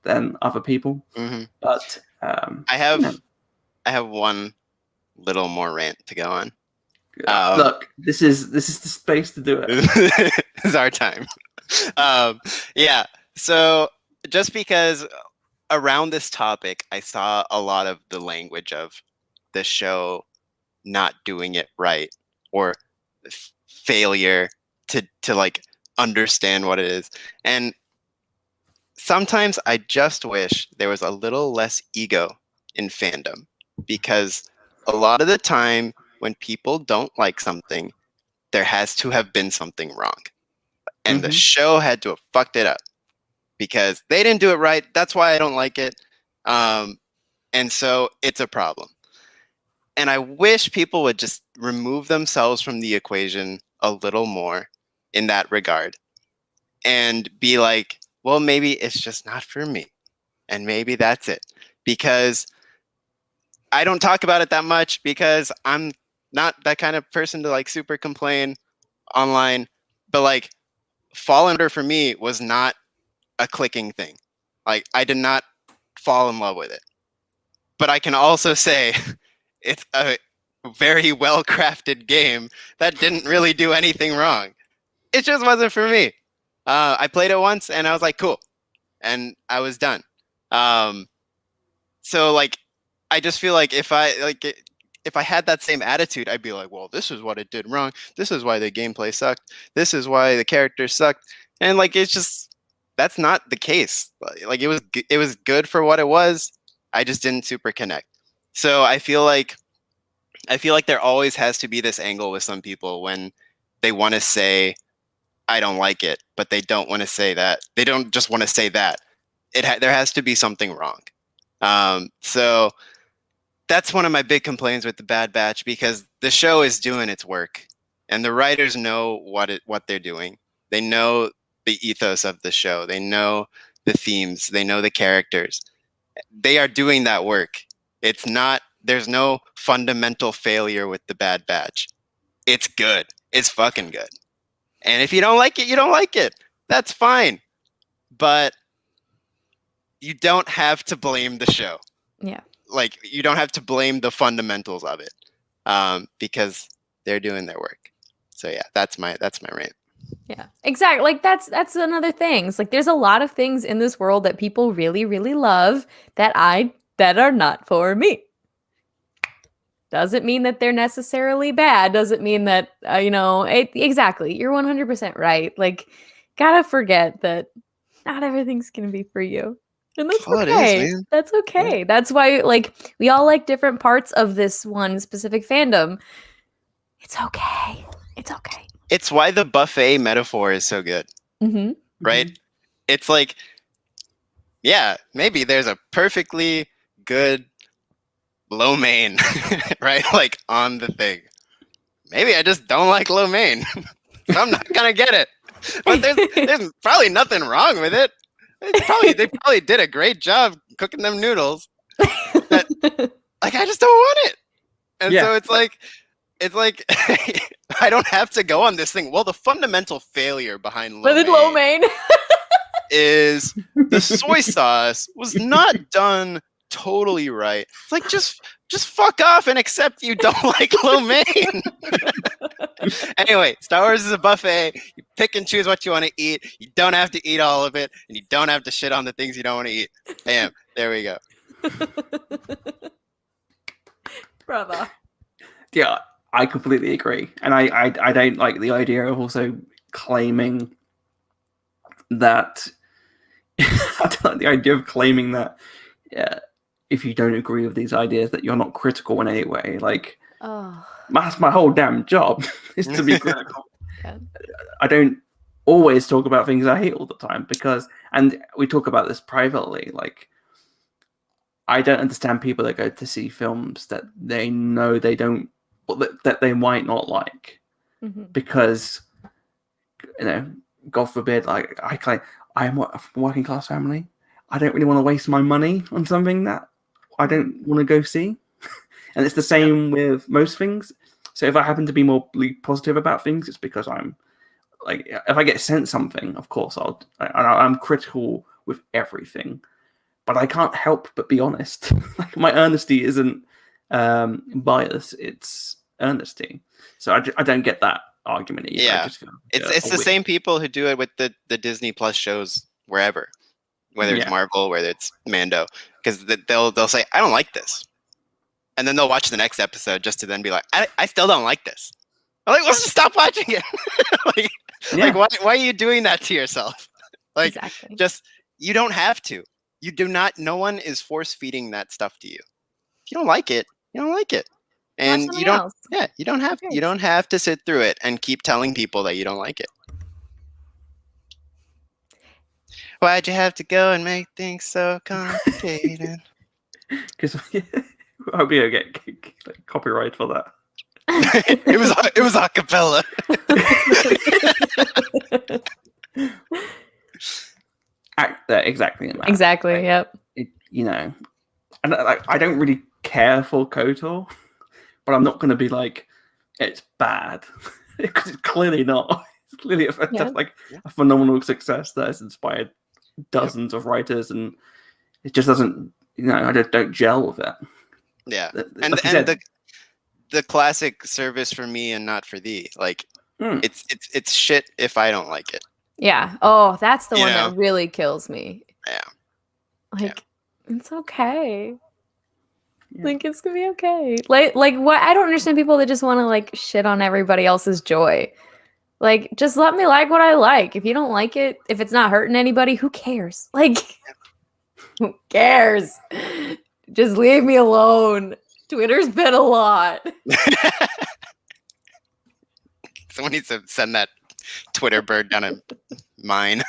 S3: than other people.
S2: Mm-hmm.
S3: But
S2: I have one little more rant to go on.
S3: Look, this is the space to do it.
S2: This is our time. Yeah. So just because around this topic, I saw a lot of the language of the show not doing it right, or failure to like understand what it is. And sometimes I just wish there was a little less ego in fandom, because a lot of the time when people don't like something, there has to have been something wrong. And the show had to have fucked it up because they didn't do it right. That's why I don't like it. And so it's a problem. And I wish people would just remove themselves from the equation a little more in that regard and be like, well, maybe it's just not for me. And maybe that's it. Because I don't talk about it that much because I'm not that kind of person to like super complain online. But like Fallen Order for me was not a clicking thing. Like I did not fall in love with it. But I can also say it's a very well crafted game that didn't really do anything wrong. It just wasn't for me. I played it once and I was like, cool. And I was done. So like, I just feel like if I had that same attitude, I'd be like, well, this is what it did wrong. This is why the gameplay sucked. This is why the characters sucked. And like, it's just, that's not the case. Like it was good for what it was. I just didn't super connect. So I feel like there always has to be this angle with some people when they want to say, I don't like it, but they don't want to say that. They don't just want to say that. There has to be something wrong. So that's one of my big complaints with the Bad Batch, because the show is doing its work and the writers know what they're doing. They know the ethos of the show. They know the themes. They know the characters. They are doing that work. There's no fundamental failure with the Bad Batch. It's good. It's fucking good. And if you don't like it, you don't like it. That's fine. But you don't have to blame the show.
S1: Yeah.
S2: Like, you don't have to blame the fundamentals of it, because they're doing their work. So yeah, that's my rant.
S1: Yeah, exactly. Like that's another thing. It's like there's a lot of things in this world that people really, really love that are not for me. Doesn't mean that they're necessarily bad. Doesn't mean that exactly. You're 100% right. Like, gotta forget that not everything's gonna be for you, and that's
S2: Oh, it
S1: okay.
S2: is, man.
S1: That's okay.
S2: Yeah.
S1: That's why like we all like different parts of this one specific fandom. It's okay. It's okay.
S2: It's why the buffet metaphor is so good,
S1: Mm-hmm.
S2: right?
S3: Mhm.
S2: It's like, yeah, maybe there's a perfectly good lo mein, right? Like on the thing. Maybe I just don't like lo mein. So I'm not gonna get it. But there's probably nothing wrong with it. They probably did a great job cooking them noodles. Like I just don't want it. And
S3: Yeah.
S2: so it's like I don't have to go on this thing. Well, the fundamental failure behind
S1: Lo mein.
S2: is the soy sauce was not done totally right. It's like just fuck off and accept you don't like lo mein. Anyway, Star Wars is a buffet. You pick and choose what you want to eat. You don't have to eat all of it, and you don't have to shit on the things you don't want to eat. Bam. There we go.
S1: Bravo.
S3: Yeah, I completely agree, and I don't like the idea of also claiming that. I don't like the idea of claiming that if you don't agree with these ideas, that you're not critical in any way. Like, that's my whole damn job is to be critical.
S1: Yeah.
S3: I don't always talk about things I hate all the time because, and we talk about this privately. Like, I don't understand people that go to see films that they know they don't, that they might not like, because, God forbid, like I'm a working class family. I don't really want to waste my money on something that I don't want to go see. And it's the same with most things. So if I happen to be more positive about things, it's because I'm like, if I get sent something, of course I'm critical with everything, but I can't help but be honest. Like, my honesty isn't bias; it's honesty. So I don't get that argument either.
S2: Yeah,
S3: I just feel
S2: it's the same people who do it with the Disney Plus shows wherever, whether it's Marvel, whether it's Mando, because they'll say I don't like this, and then they'll watch the next episode just to then be like I still don't like this. I'm like, well, just stop watching it. Like why are you doing that to yourself? Like,
S1: exactly.
S2: Just, you don't have to. You do not. No one is force feeding that stuff to you. If you don't like it, you don't like it. And you don't.
S1: Else.
S2: Yeah, you don't have. You don't have to sit through it and keep telling people that you don't like it. Why'd you have to go and make things so complicated?
S3: Because I hope you don't get copyright for that.
S2: it was a cappella.
S3: Exactly.
S1: Exactly.
S3: Like,
S1: yep.
S3: And I don't really care for KOTOR, but I'm not going to be like it's bad because it's clearly not. It's clearly a phenomenal success that has inspired dozens of writers, and it just doesn't. I don't gel with it.
S2: Yeah,
S3: like
S2: the classic service for me and not for thee. Like, it's shit if I don't like it.
S1: Yeah. Oh, that's the one that really kills me.
S2: Yeah.
S1: Like, it's okay. Yeah. Like, it's gonna be okay. Like what? I don't understand people that just want to like shit on everybody else's joy. Like, just let me like what I like. If you don't like it, if it's not hurting anybody, who cares? Like, who cares? Just leave me alone. Twitter's been a lot.
S2: Someone needs to send that Twitter bird down a mine.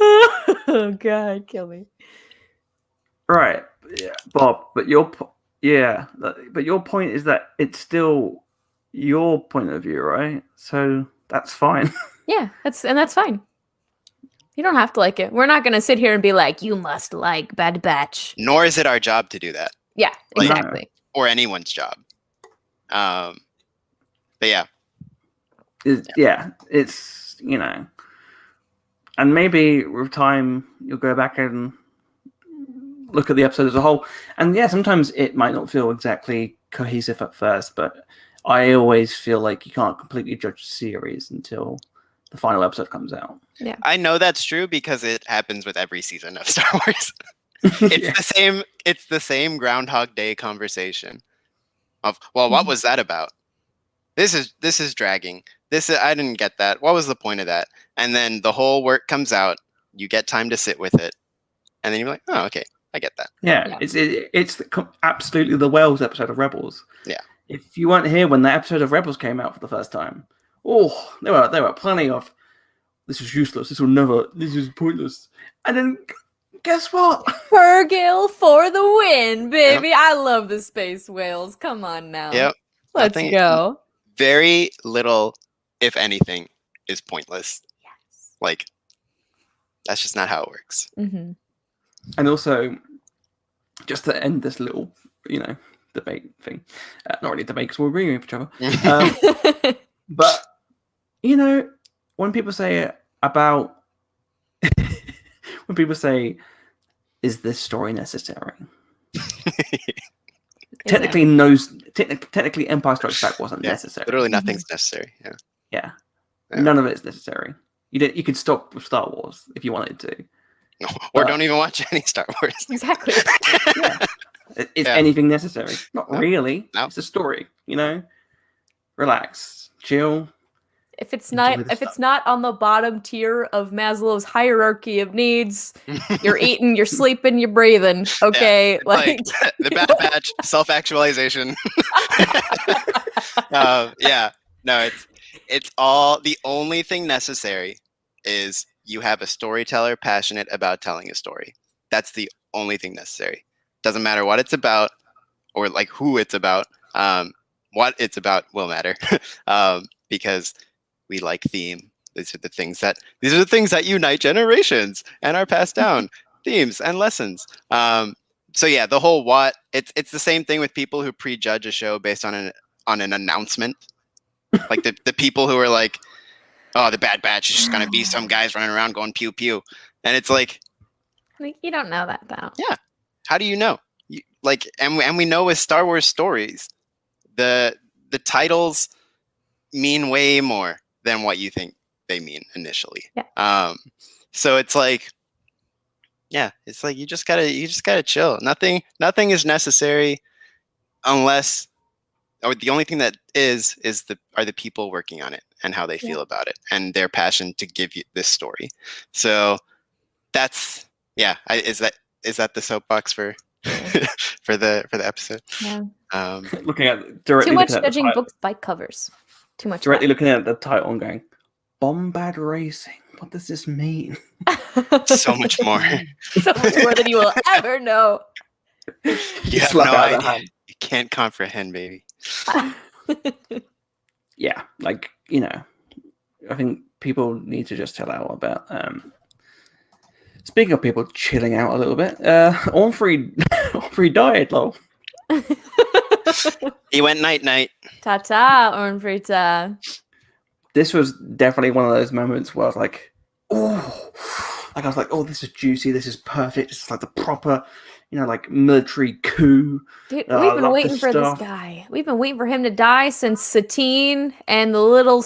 S1: Oh God, kill me.
S3: Right, yeah, Bob. But your point is that it's still your point of view, right? So that's fine.
S1: Yeah, that's fine. You don't have to like it. We're not going to sit here and be like, you must like Bad Batch.
S2: Nor is it our job to do that.
S1: Yeah, exactly.
S2: Or anyone's job. But yeah.
S3: It's, and maybe with time you'll go back and look at the episode as a whole. And yeah, sometimes it might not feel exactly cohesive at first, but I always feel like you can't completely judge a series until the final episode comes out.
S2: I know that's true because it happens with every season of Star Wars. It's the same Groundhog Day conversation of, well, what was that about? This is dragging. I didn't get that. What was the point of that? And then the whole work comes out. You get time to sit with it, and then you're like, oh, okay, I get that.
S3: Yeah. It's absolutely the Wales episode of Rebels.
S2: Yeah.
S3: If you weren't here when that episode of Rebels came out for the first time, there were plenty of, this is useless. This is pointless. And then guess what?
S1: Fergal for the win, baby. Yep. I love the space whales. Come on now.
S2: Yep.
S1: Let's go.
S2: Very little, if anything, is pointless.
S1: Yes.
S2: Like, that's just not how it works.
S1: Mm-hmm.
S3: And also, just to end this little, debate thing. Not really a debate because we're agreeing with each other. But, when people say about, is this story necessary? Technically, Empire Strikes Back wasn't necessary.
S2: Literally nothing's necessary.
S3: Yeah. None of it's necessary. You could stop with Star Wars if you wanted to.
S2: Or don't even watch any Star Wars.
S1: Exactly.
S3: Is anything necessary? Not really.
S2: No.
S3: It's a story, Relax, chill.
S1: If it's not on the bottom tier of Maslow's hierarchy of needs, you're eating, you're sleeping, you're breathing. Okay,
S2: yeah, like the Bad Batch, self-actualization. It's all, the only thing necessary is you have a storyteller passionate about telling a story. That's the only thing necessary. Doesn't matter what it's about or like who it's about. What it's about will matter because we like theme. These are the things that unite generations and are passed down. Themes and lessons. So yeah, the whole it's the same thing with people who prejudge a show based on an announcement. Like the people who are like, oh, the Bad Batch is just gonna be some guys running around going pew pew, and it's like
S1: you don't know that though.
S2: Yeah, how do you know? And we know with Star Wars stories, the titles mean way more than what you think they mean initially.
S1: Yeah.
S2: So it's like, it's like you just gotta chill. Nothing is necessary unless, or the only thing that are the people working on it and how they feel about it and their passion to give you this story. So that's is that the soapbox for for the episode?
S1: Yeah.
S3: Looking at directly,
S1: too much judging books by covers. Too much.
S3: Directly looking at the title and going, Bombad Racing. What does this mean?
S2: So much more.
S1: So much more than you will ever know.
S2: You have no idea. You can't comprehend, baby.
S3: Yeah, I think people need to just chill out about. Speaking of people chilling out a little bit, Ormfrey died, lol.
S2: He went night.
S1: Ta-ta, Ormfrey.
S3: This was definitely one of those moments where I was like, oh, this is juicy, this is perfect. It's like the proper, military coup.
S1: Dude, we've been waiting for this guy. We've been waiting for him to die since Satine and the little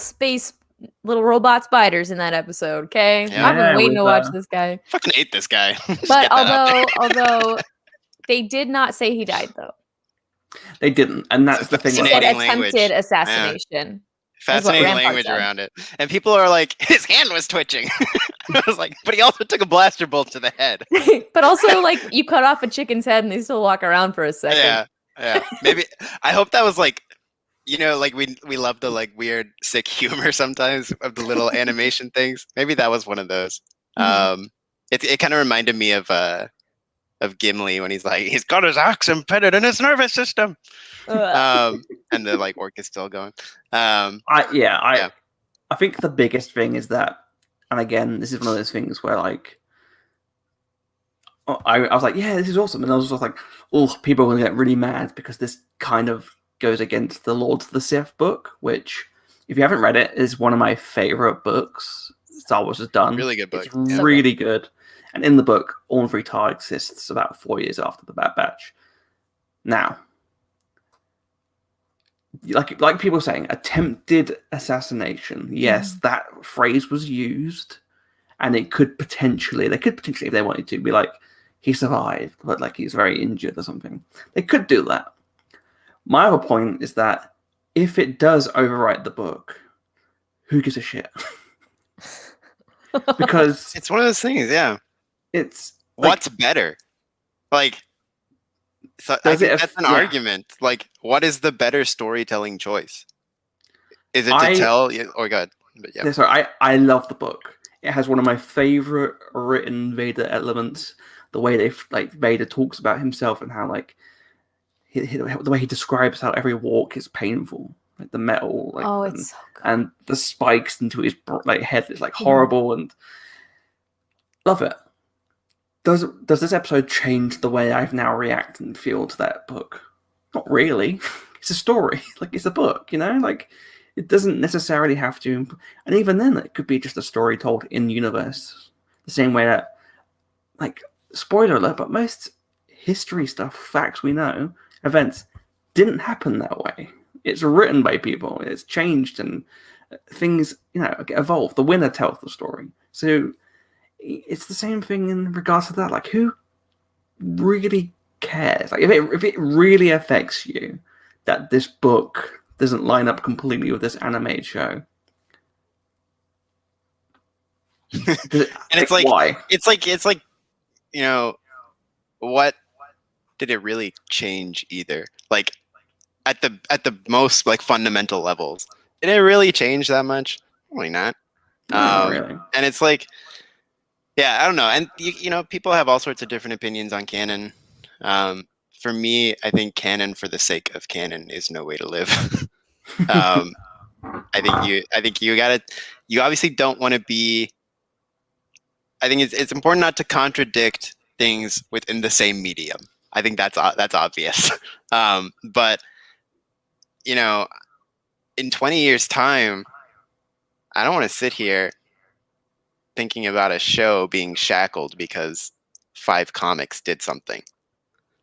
S1: robot spiders in that episode. Okay,
S2: yeah,
S1: I've been waiting to watch this guy.
S2: Fucking ate this guy.
S1: But although they did not say he died though.
S3: They didn't, and that's the thing.
S1: They said attempted assassination.
S2: Yeah. Fascinating language around it. And people are like, his hand was twitching. I was like, but he also took a blaster bolt to the head.
S1: But also, you cut off a chicken's head and they still walk around for a second.
S2: Yeah. Maybe, I hope that was we love the weird sick humor sometimes of the little animation things. Maybe that was one of those.
S1: Mm-hmm.
S2: It kind of reminded me of Gimli when he's like, he's got his axe embedded in his nervous system. And the orc is still going.
S3: I think the biggest thing is that, and again, this is one of those things where I was like, yeah, this is awesome, and I was just like, oh, people are going to get really mad because this kind of goes against the Lords of the Sith book, which, if you haven't read it, is one of my favorite books Star Wars has done.
S2: Really good book.
S3: It's really good. And in the book, Ormfrey Tar exists about 4 years after the Bad Batch. Now, like people saying attempted assassination. Yes, that phrase was used, and they could potentially, if they wanted to, be like, he survived, but like he's very injured or something. They could do that. My other point is that if it does overwrite the book, who gives a shit? Because
S2: It's one of those things, yeah.
S3: it's like,
S2: What's better? Like, so I think that's an argument. Like, what is the better storytelling choice? Is it to tell? Or God, but yeah.
S3: Sorry, I love the book. It has one of my favorite written Vader elements. The way Vader talks about himself and how like the way he describes how every walk is painful, like the metal, like
S1: it's so good.
S3: and the spikes into his like head is like horrible, and love it. Does this episode change the way I've now react and feel to that book? Not really. It's a story, like it's a book, you know, like it doesn't necessarily have to. And even then, it could be just a story told in universe, the same way that, like, spoiler alert, but most history stuff, facts we know, events didn't happen that way. It's written by people. It's changed, and things, you know, get evolved. The winner tells the story. So it's the same thing in regards to that. Like, who really cares? Like, if it really affects you that this book doesn't line up completely with this animated show,
S2: and it's like,
S3: why?
S2: It's like, you know, what did it really change either? Like, at the most like fundamental levels, did it really change that much? Probably not.
S3: Not really.
S2: And it's like, yeah, I don't know. And you know, people have all sorts of different opinions on canon. For me, I think canon for the sake of canon is no way to live. I think you obviously don't want to be. I think it's important not to contradict things within the same medium. I think that's obvious. But you know, in 20 years' time, I don't want to sit here thinking about a show being shackled because 5 comics did something.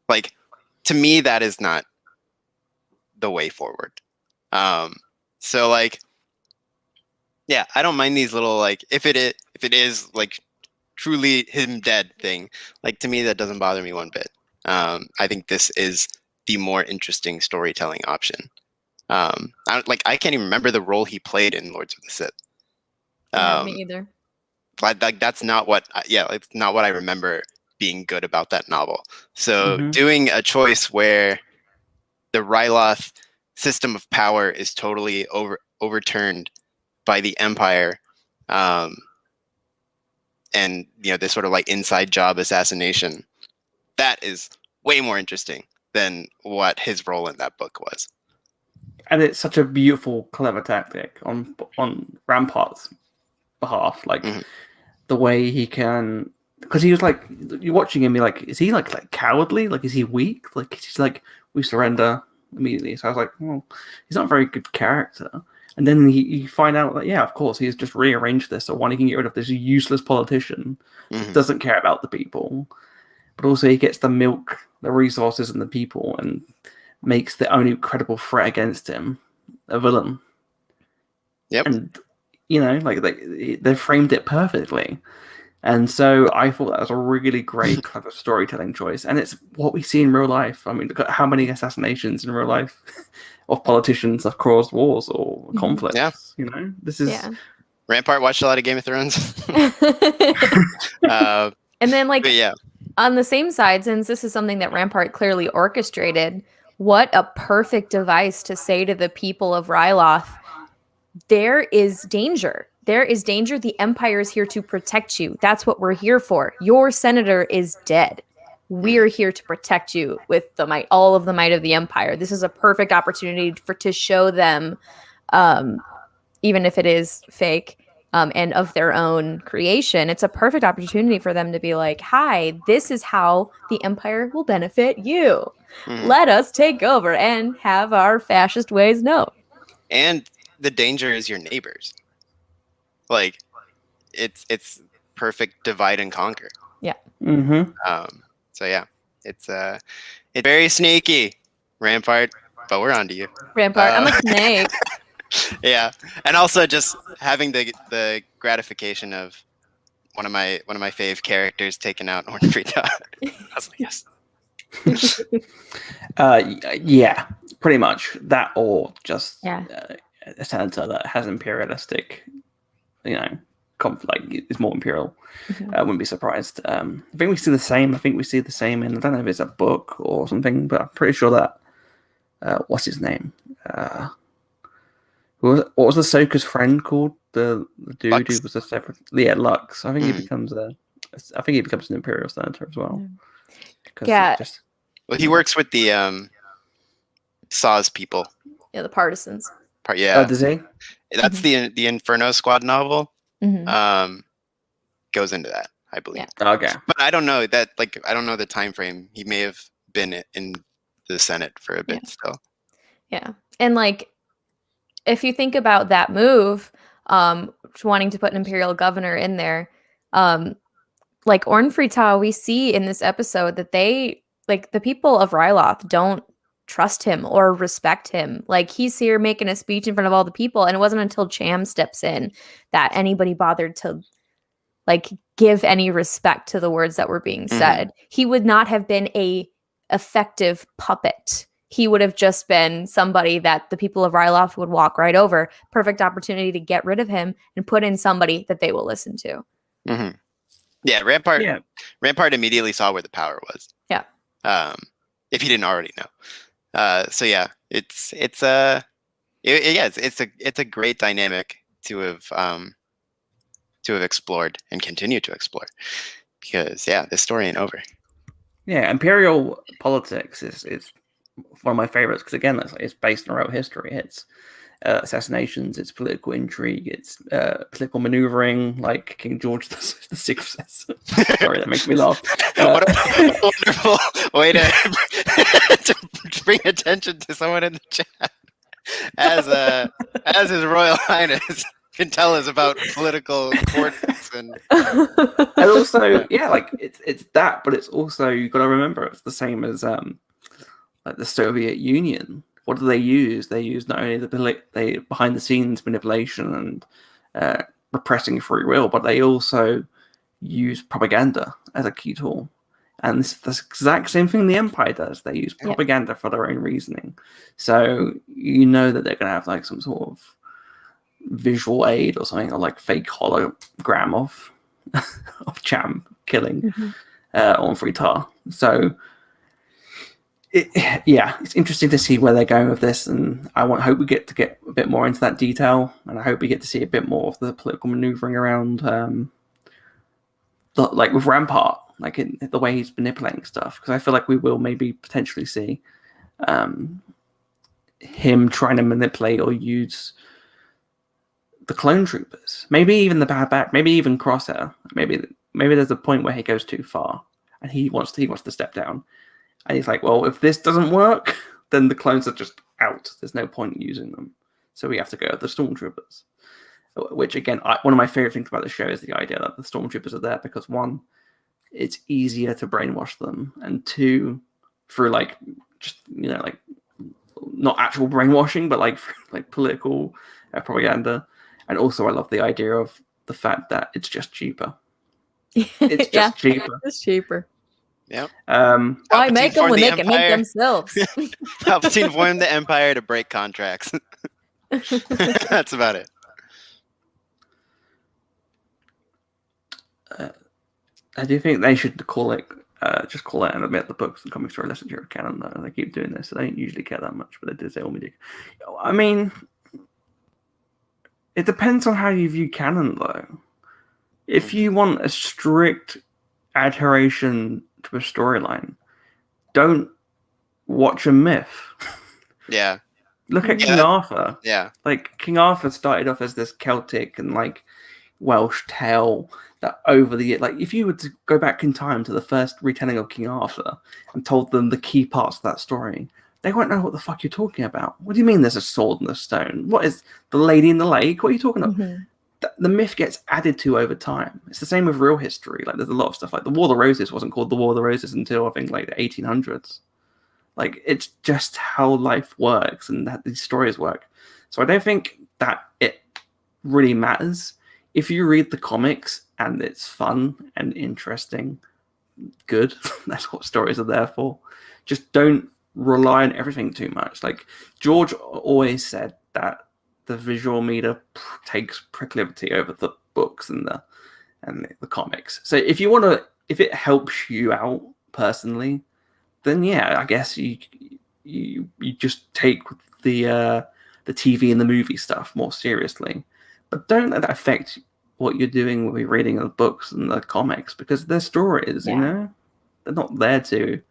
S2: Like, to me, that is not the way forward. So like, yeah, I don't mind these little, like, if it is like truly him dead thing, like, to me that doesn't bother me one bit. I think this is the more interesting storytelling option. I can't even remember the role he played in Lords of the Sith.
S1: Me either.
S2: Like, that's not what it's not what I remember being good about that novel. So doing a choice where the Ryloth system of power is totally overturned by the Empire, and you know, this sort of like inside job assassination, that is way more interesting than what his role in that book was.
S3: And it's such a beautiful, clever tactic on Rampart's behalf. Like, the way he can, because he was like, you're watching him, you're like, is he like cowardly? Like, is he weak? Like, he's like, we surrender immediately. So I was like, well, he's not a very good character. And then you find out that, yeah, of course, he's just rearranged this. So one, he can get rid of this useless politician who doesn't care about the people, but also he gets to milk the resources and the people and makes the only credible threat against him a villain.
S2: Yep.
S3: And, you know, like they framed it perfectly. And so I thought that was a really great, clever storytelling choice. And it's what we see in real life. I mean, look at how many assassinations in real life of politicians have caused wars or conflicts.
S2: Yeah.
S3: You know, this is...
S1: Yeah.
S2: Rampart watched a lot of Game of Thrones.
S1: And then, like,
S2: yeah,
S1: on the same side, since this is something that Rampart clearly orchestrated, what a perfect device to say to the people of Ryloth, there is danger. There is danger. The Empire is here to protect you. That's what we're here for. Your senator is dead. We're here to protect you with the might, all of the might of the Empire. This is a perfect opportunity to show them, even if it is fake, and of their own creation, it's a perfect opportunity for them to be like, hi, this is how the Empire will benefit you. Let us take over and have our fascist ways known. And
S2: the danger is your neighbors. Like, it's perfect divide and conquer.
S1: Yeah.
S2: So yeah, it's very sneaky, Rampart. but we're on to you.
S1: Rampart. I'm a snake.
S2: Yeah, and also just having the gratification of one of my fave characters taking out Ornfrita. I was like, yes.
S3: Yeah, pretty much that, or just
S1: Yeah.
S3: a senator that has imperialistic, like is more imperial.
S1: Mhm.
S3: I wouldn't be surprised. I think we see the same. I think we see the same in, I don't know if it's a book or something, but I'm pretty sure that what's his name? What was Ahsoka's friend called? The dude
S2: Lux.
S3: who was a separate. Yeah, Lux. I think he becomes an Imperial Senator as well.
S1: Yeah.
S2: Well, he works with the Saw's people.
S1: Yeah, the partisans.
S2: Yeah.
S3: Oh, does he?
S2: That's the Inferno Squad novel.
S1: Mm-hmm.
S2: Goes into that, I believe.
S3: Yeah. Okay.
S2: But I don't know that. Like, I don't know the time frame. He may have been in the Senate for a bit still. Yeah.
S1: And like, if you think about that move, wanting to put an Imperial governor in there, like Ornfrita, we see in this episode that they, like, the people of Ryloth don't trust him or respect him. Like, he's here making a speech in front of all the people, and it wasn't until Cham steps in that anybody bothered to, like, give any respect to the words that were being said. He would not have been a effective puppet. He would have just been somebody that the people of Ryloth would walk right over. Perfect opportunity to get rid of him and put in somebody that they will listen to.
S2: Mm-hmm. Yeah, Rampart immediately saw where the power was. Yeah. If he didn't already know. So yeah, it's a great dynamic to have explored and continue to explore, because this story ain't over. Yeah,
S3: Imperial politics is one of my favorites, because again, it's based on real history. It's assassinations, it's political intrigue, it's political maneuvering, like King George the Sixth says. Sorry, that makes me laugh.
S2: What a wonderful way to bring attention to someone in the chat, as His Royal Highness can tell us about political coordinates and
S3: also, like it's that, but it's also, you've got to remember, it's the same as like the Soviet Union. What do they use? They use not only the behind the scenes manipulation and repressing free will, but they also use propaganda as a key tool. And it's the exact same thing the Empire does. They use propaganda for their own reasoning. So you know that they're going to have like some sort of visual aid or something, or like fake hologram of Cham killing Ornfrita. So it's interesting to see where they're going with this, and I hope we get a bit more into that detail, and I hope we get to see a bit more of the political maneuvering around, like with Rampart, like in the way he's manipulating stuff. Because I feel like we will maybe potentially see him trying to manipulate or use the clone troopers, maybe even the Bad Batch, maybe even Crosshair. Maybe there's a point where he goes too far, and he wants to step down. And he's like, well, if this doesn't work, then the clones are just out. There's no point in using them. So we have to go with the Stormtroopers. Which, again, one of my favorite things about the show is the idea that the Stormtroopers are there because, one, it's easier to brainwash them. And two, through, like, just, like, not actual brainwashing, but, like political propaganda. And also, I love the idea of the fact that it's just cheaper. It's just cheaper.
S1: It's cheaper.
S2: Yeah.
S1: Why make them when they can make themselves?
S2: Palpatine formed the Empire to break contracts. That's about it.
S3: I do think they should call it, just call it and admit the books and comic story less of canon, though. They keep doing this. So they don't usually care that much, but they did say all media. I mean, it depends on how you view canon, though. If you want a strict adheration to a storyline, don't watch a myth.
S2: Yeah.
S3: Look at King Arthur.
S2: Yeah.
S3: Like, King Arthur started off as this Celtic and, like, Welsh tale that over the year, like, if you were to go back in time to the first retelling of King Arthur and told them the key parts of that story, they won't know what the fuck you're talking about. What do you mean there's a sword and a stone? What is the lady in the lake? What are you talking about? The myth gets added to over time. It's the same with real history. Like, there's a lot of stuff like the War of the Roses wasn't called the War of the Roses until I think like the 1800s. Like, it's just how life works and that these stories work. So I don't think that it really matters. If you read the comics and it's fun and interesting, good. That's what stories are there for. Just don't rely on everything too much. Like, George always said that the visual media takes proclivity over the books and the comics. So if it helps you out personally, then yeah, I guess you just take the TV and the movie stuff more seriously, but don't let that affect what you're doing when you're reading the books and the comics, because they're stories, you know, they're not there to,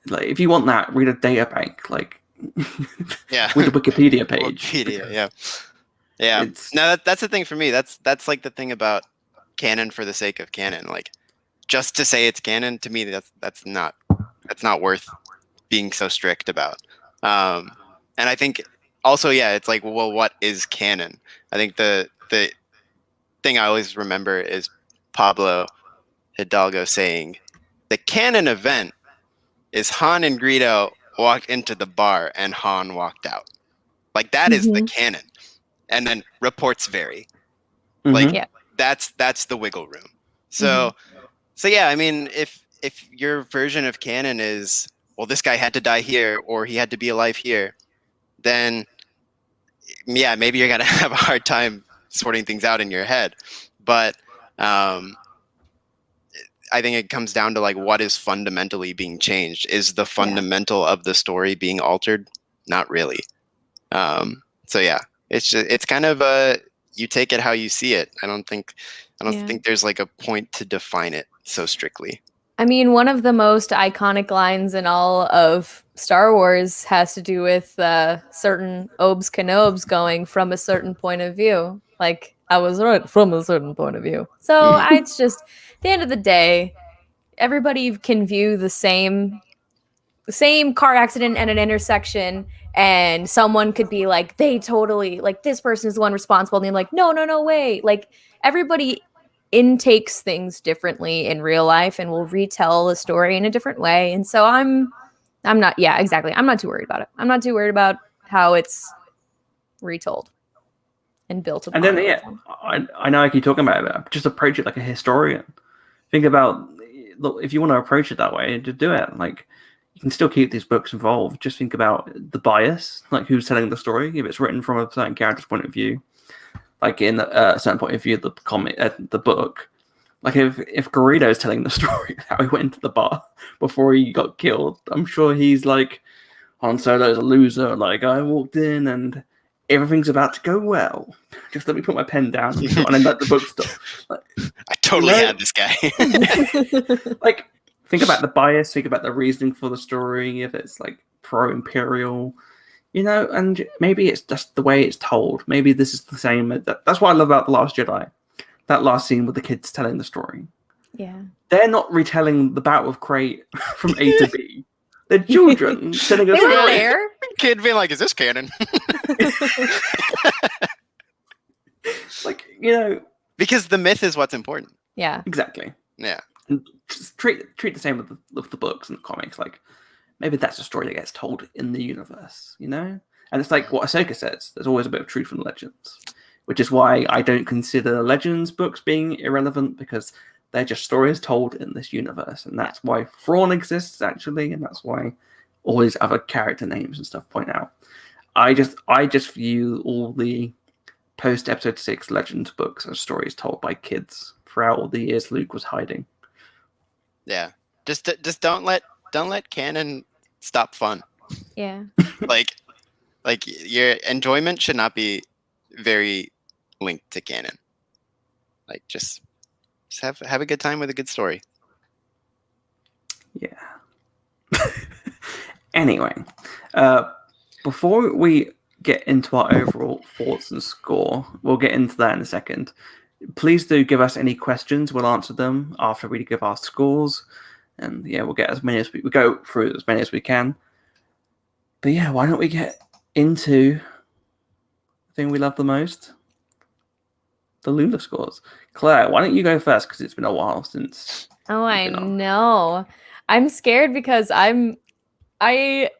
S3: like, if you want that, read a data bank, like, with a Wikipedia page.
S2: Wikipedia, yeah. No, that's the thing for me. That's like the thing about canon for the sake of canon. Like, just to say it's canon, to me, that's not worth being so strict about. And I think also, it's like, well, what is canon? I think the thing I always remember is Pablo Hidalgo saying, the canon event is Han and Greedo walked into the bar and Han walked out. Like, that is the canon. And then reports vary. Like, that's the wiggle room. So yeah, I mean, if your version of canon is, well, this guy had to die here or he had to be alive here, then yeah, maybe you're gonna have a hard time sorting things out in your head. But I think it comes down to, like, what is fundamentally being changed? Is the fundamental of the story being altered? Not really. So yeah, it's kind of you take it how you see it. I don't think there's like a point to define it so strictly.
S1: I mean, one of the most iconic lines in all of Star Wars has to do with certain Obes Kenobes going from a certain point of view. Like, I was right from a certain point of view. So it's just, at the end of the day, everybody can view the same car accident at an intersection, and someone could be like, they totally, like, this person is the one responsible, and you're like, no way. Like, everybody intakes things differently in real life and will retell the story in a different way. And so I'm not I'm not too worried about it. I'm not too worried about how it's retold and built upon.
S3: And then I know I keep talking about it, but just approach it like a historian. Think about, look, if you want to approach it that way, just do it. Like, you can still keep these books involved. Just think about the bias, like who's telling the story. If it's written from a certain character's point of view, like in a certain point of view of the comic, the book. Like, if Garrido is telling the story how he went into the bar before he got killed, I'm sure he's like, Han Solo's a loser. Like, I walked in and everything's about to go well. Just let me put my pen down and then let the book stop. Like,
S2: I totally had this guy.
S3: Like, think about the bias. Think about the reasoning for the story. If it's like pro-Imperial, you know, and maybe it's just the way it's told. Maybe this is the same. That's what I love about The Last Jedi. That last scene with the kids telling the story.
S1: Yeah.
S3: They're not retelling the Battle of Crate from A to B. They're children telling a story.
S1: There.
S2: Kid being like, is this canon?
S3: Like, you know.
S2: Because the myth is what's important.
S1: Yeah.
S3: Exactly.
S2: Yeah.
S3: And just treat the same with the books and the comics. Like, maybe that's a story that gets told in the universe, you know? And it's like what Ahsoka says. There's always a bit of truth in legends. Which is why I don't consider Legends books being irrelevant, because they're just stories told in this universe. And that's why Thrawn exists, actually, and that's why all these other character names and stuff point out. I just view all the post-Episode 6 Legends books as stories told by kids throughout all the years Luke was hiding.
S2: Yeah. Just don't let canon stop fun.
S1: Yeah.
S2: Like your enjoyment should not be very linked to canon. Like, just have a good time with a good story.
S3: Yeah. Anyway, before we get into our overall thoughts and score, we'll get into that in a second. Please do give us any questions. We'll answer them after we give our scores, and yeah, we'll get as many as we go through as many as we can. But yeah, why don't we get into the thing we love the most? The Lula scores. Claire, why don't you go first? Because it's been a while since.
S1: Oh, I know. I'm scared because I really,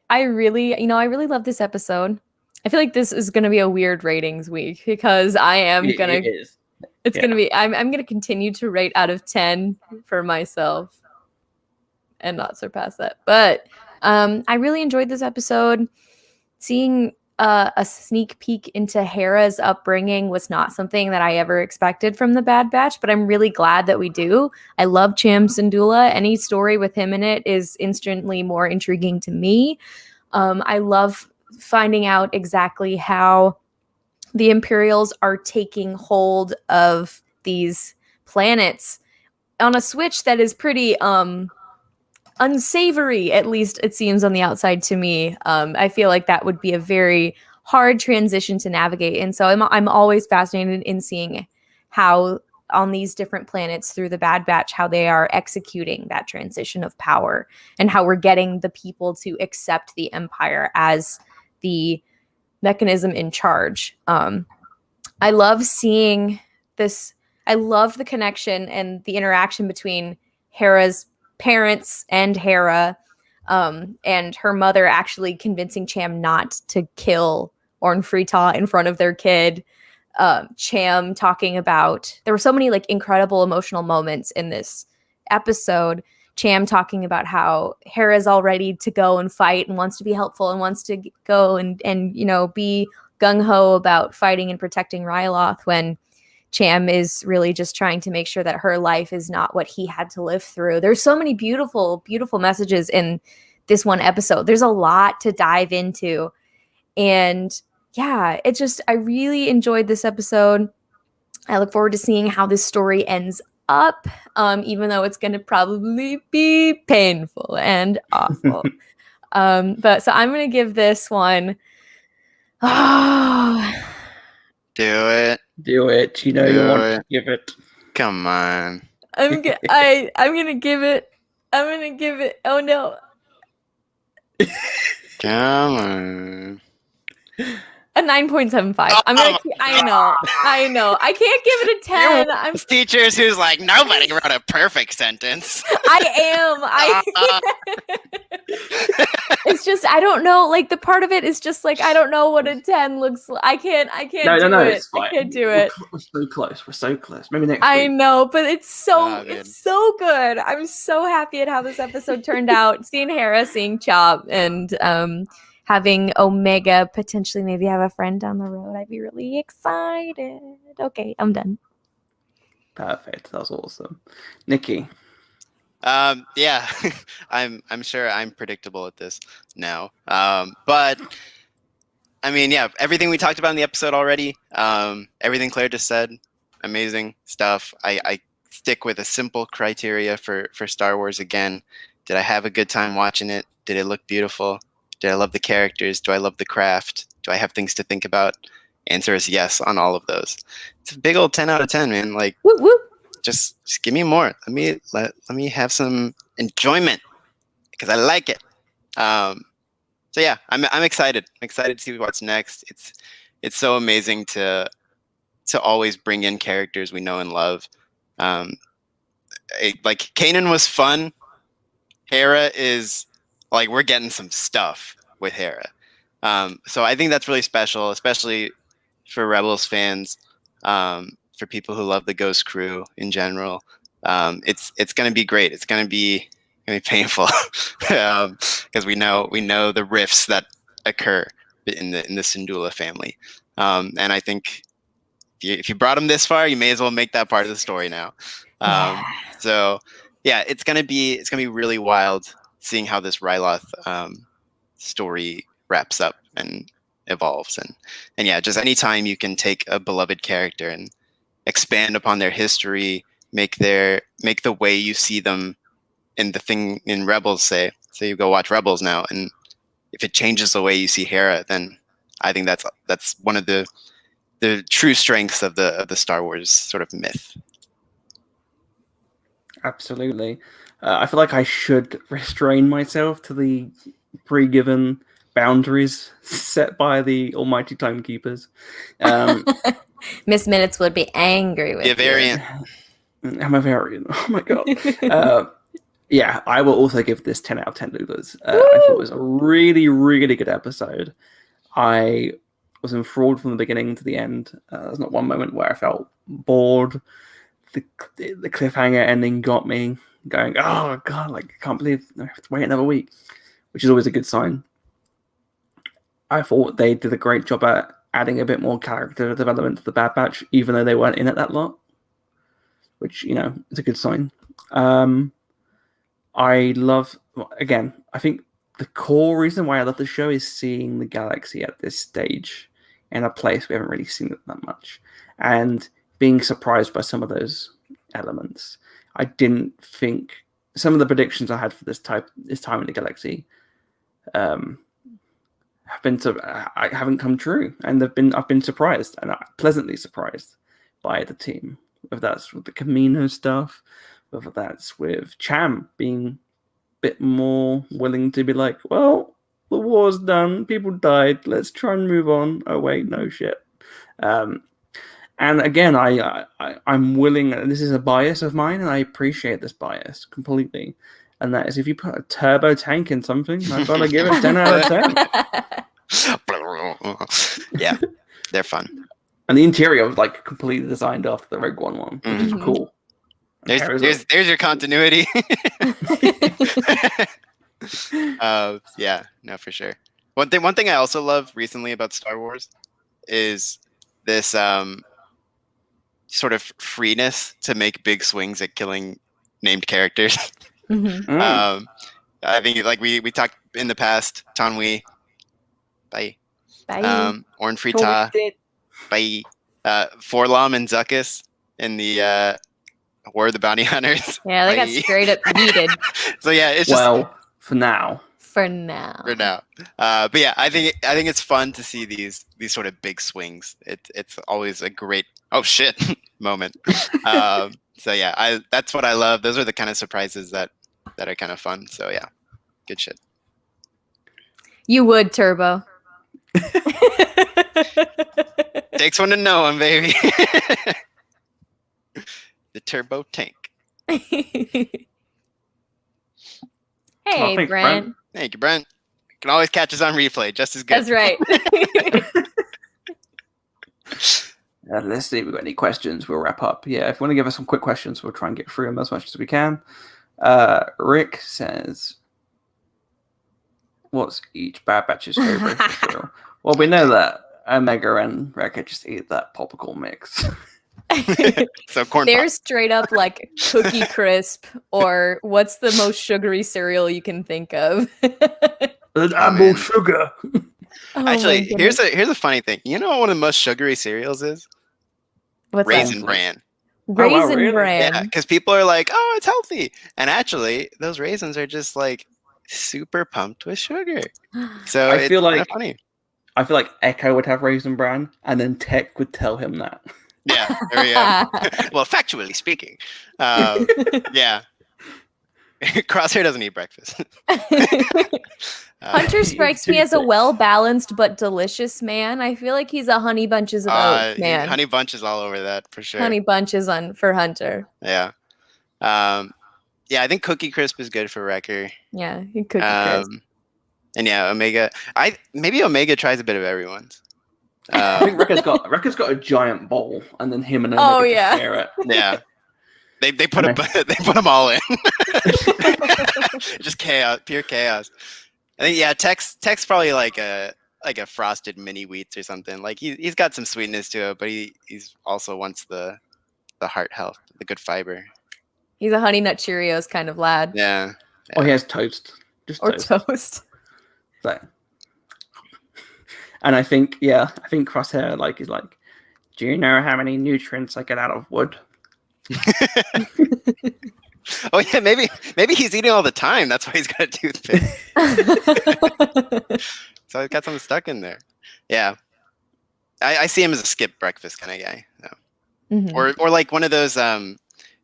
S1: I really love this episode. I feel like this is going to be a weird ratings week because I am going
S3: It
S1: to
S3: is.
S1: it's
S3: Yeah.
S1: going to be I'm going to continue to rate out of 10 for myself and not surpass that. But I really enjoyed this episode. Seeing a sneak peek into Hera's upbringing was not something that I ever expected from the Bad Batch, but I'm really glad that we do. I love Cham Syndulla. Any story with him in it is instantly more intriguing to me. I love finding out exactly how the Imperials are taking hold of these planets on a switch that is pretty unsavory, at least it seems on the outside to me. I feel like that would be a very hard transition to navigate, and so I'm always fascinated in seeing how on these different planets through the Bad Batch, how they are executing that transition of power and how we're getting the people to accept the Empire as the mechanism in charge. I love seeing this. I love the connection and the interaction between Hera's parents and Hera, and her mother actually convincing Cham not to kill Orn Frita in front of their kid. Cham talking about, there were so many like incredible emotional moments in this episode. Cham talking about how Hera's all ready to go and fight and wants to be helpful and wants to go and be gung-ho about fighting and protecting Ryloth, when Cham is really just trying to make sure that her life is not what he had to live through. There's so many beautiful, beautiful messages in this one episode. There's a lot to dive into. And yeah, I really enjoyed this episode. I look forward to seeing how this story ends up, even though it's going to probably be painful and awful. But so I'm going to give this one. Oh,
S2: Do it.
S3: Do it. You know
S2: Do
S3: you want
S2: it.
S3: to give it.
S2: Come on.
S1: I'm gonna give it. I'm gonna give it. Oh no,
S2: Come on.
S1: a 9.75. I'm gonna. I know. I can't give it a 10. I'm.
S2: Teachers who's like, nobody wrote a perfect sentence.
S1: I am. It's just I don't know. Like the part of it is just like I don't know what a 10 looks like. I can't
S3: No,
S1: do it.
S3: it's fine.
S1: I can't do it.
S3: We're so close. We're so close. Maybe next
S1: I
S3: week.
S1: know, but it's so
S2: man.
S1: it's so good. I'm so happy at how this episode turned out. Seeing Hera, seeing Chop, and having Omega potentially maybe have a friend down the road. I'd be really excited. Okay, I'm done.
S3: Perfect. That was awesome. Nicky.
S2: Yeah, I'm sure I'm predictable at this now. But I mean, yeah, everything we talked about in the episode already, everything Claire just said, amazing stuff. I stick with a simple criteria for Star Wars again. Did I have a good time watching it? Did it look beautiful? Did I love the characters? Do I love the craft? Do I have things to think about? Answer is yes on all of those. It's a big old 10 out of 10, man. Like,
S1: Woo woo.
S2: just give me more. Let me have some enjoyment because I like it. So yeah, I'm excited. I'm excited to see what's next. It's so amazing to always bring in characters we know and love. Like Kanan was fun. Hera is like we're getting some stuff with Hera. So I think that's really special, especially for Rebels fans. For people who love the Ghost Crew in general, it's going to be great. It's going to be painful because we know the rifts that occur in the Syndulla family, and I think if you brought them this far, you may as well make that part of the story now. So yeah, it's gonna be really wild seeing how this Ryloth story wraps up and evolves, and yeah, just anytime you can take a beloved character and expand upon their history, make the way you see them in the thing in Rebels, say you go watch Rebels now, and if it changes the way you see Hera, then I think that's one of the true strengths of the Star Wars sort of myth.
S3: Absolutely. I feel like I should restrain myself to the pre-given boundaries set by the almighty timekeepers.
S1: Miss Minutes would be angry with
S2: Be a variant.
S3: I'm a variant. Oh my god. Yeah, I will also give this 10 out of 10 Lulas. I thought it was a really, really good episode. I was enthralled from the beginning to the end. There's not one moment where I felt bored. The cliffhanger ending got me going, oh, God, like, I can't believe I have to wait another week, which is always a good sign. I thought they did a great job at adding a bit more character development to the Bad Batch, even though they weren't in it that lot, which, you know, is a good sign. I love, again, I think the core reason why I love the show is seeing the galaxy at this stage in a place we haven't really seen it that much, and being surprised by some of those elements. I didn't think some of the predictions I had for this time in the galaxy I haven't come true, and I've been surprised and pleasantly surprised by the team. Whether that's with the Camino stuff, whether that's with Cham being a bit more willing to be like, well, the war's done, people died, let's try and move on. Oh wait, no shit. And again, I'm willing, and this is a bias of mine, and I appreciate this bias completely. And that is, if you put a turbo tank in something, I've got to give it 10 out of 10.
S2: Yeah, they're fun.
S3: And the interior was like completely designed after the Rogue One, which is cool.
S2: There's your continuity. Yeah, no, for sure. One thing I also love recently about Star Wars is this sort of freeness to make big swings at killing named characters. I think, like we talked in the past, Tanwi, bye. Orn Frita, bye. Forlom and Zuckuss in the War of the Bounty Hunters.
S1: Yeah, they got straight up needed.
S2: So yeah, it's just
S3: for now.
S1: For now.
S2: But yeah, I think it's fun to see these sort of big swings. It's always a great moment. So yeah, that's what I love. Those are the kind of surprises that are kind of fun. So yeah, good shit.
S1: You would, Turbo.
S2: Takes one to know one, baby. The turbo tank.
S1: Hey,
S3: thanks,
S1: Brent.
S2: Thank you, Brent. You can always catch us on replay, just as good.
S1: That's right.
S3: Let's see if we've got any questions. We'll wrap up. Yeah, if you want to give us some quick questions, we'll try and get through them as much as we can. Rick says, what's each Bad Batch's favorite cereal? Well, we know that Omega and Wrecker just eat that popcorn mix.
S2: So corn
S1: They're
S2: pop.
S1: straight up like Cookie Crisp, or what's the most sugary cereal you can think of?
S3: Apple sugar.
S2: Actually, here's a funny thing. You know what one of the most sugary cereals is?
S1: What's
S2: Raisin
S1: that?
S2: Bran.
S1: Raisin
S3: really?
S1: Bran.
S2: Yeah, because people are like, oh, it's healthy. And actually, those raisins are just like super pumped with sugar. So
S3: I feel like
S2: funny.
S3: I feel like Echo would have Raisin Bran, and then Tech would tell him that.
S2: Yeah, there we go. Well, factually speaking, yeah. Crosshair doesn't eat breakfast.
S1: Hunter strikes me as a well-balanced but delicious man. I feel like he's a Honey Bunches of Oats man.
S2: Honey Bunches all over that for sure.
S1: Honey Bunches for Hunter.
S2: Yeah. Yeah, I think Cookie Crisp is good for Wrecker.
S1: Yeah, Cookie Crisp.
S2: And yeah, Omega. Maybe Omega tries a bit of everyone's.
S3: I think Wrecker's got a giant bowl, and then him and Omega just share it.
S2: Yeah. They put them all in. Just chaos, pure chaos. I think Tech's probably like a frosted mini wheats or something. Like he's got some sweetness to it, but he's also wants the heart health, the good fiber.
S1: He's a Honey Nut Cheerios kind of lad.
S2: Yeah.
S3: Or he has toast.
S1: Or toast.
S3: So, and I think Crosshair is like, do you know how many nutrients I get out of wood?
S2: Oh yeah, maybe he's eating all the time. That's why he's got a toothpick. So he's got something stuck in there. Yeah, I see him as a skip breakfast kind of guy. So. Mm-hmm. Or like one of those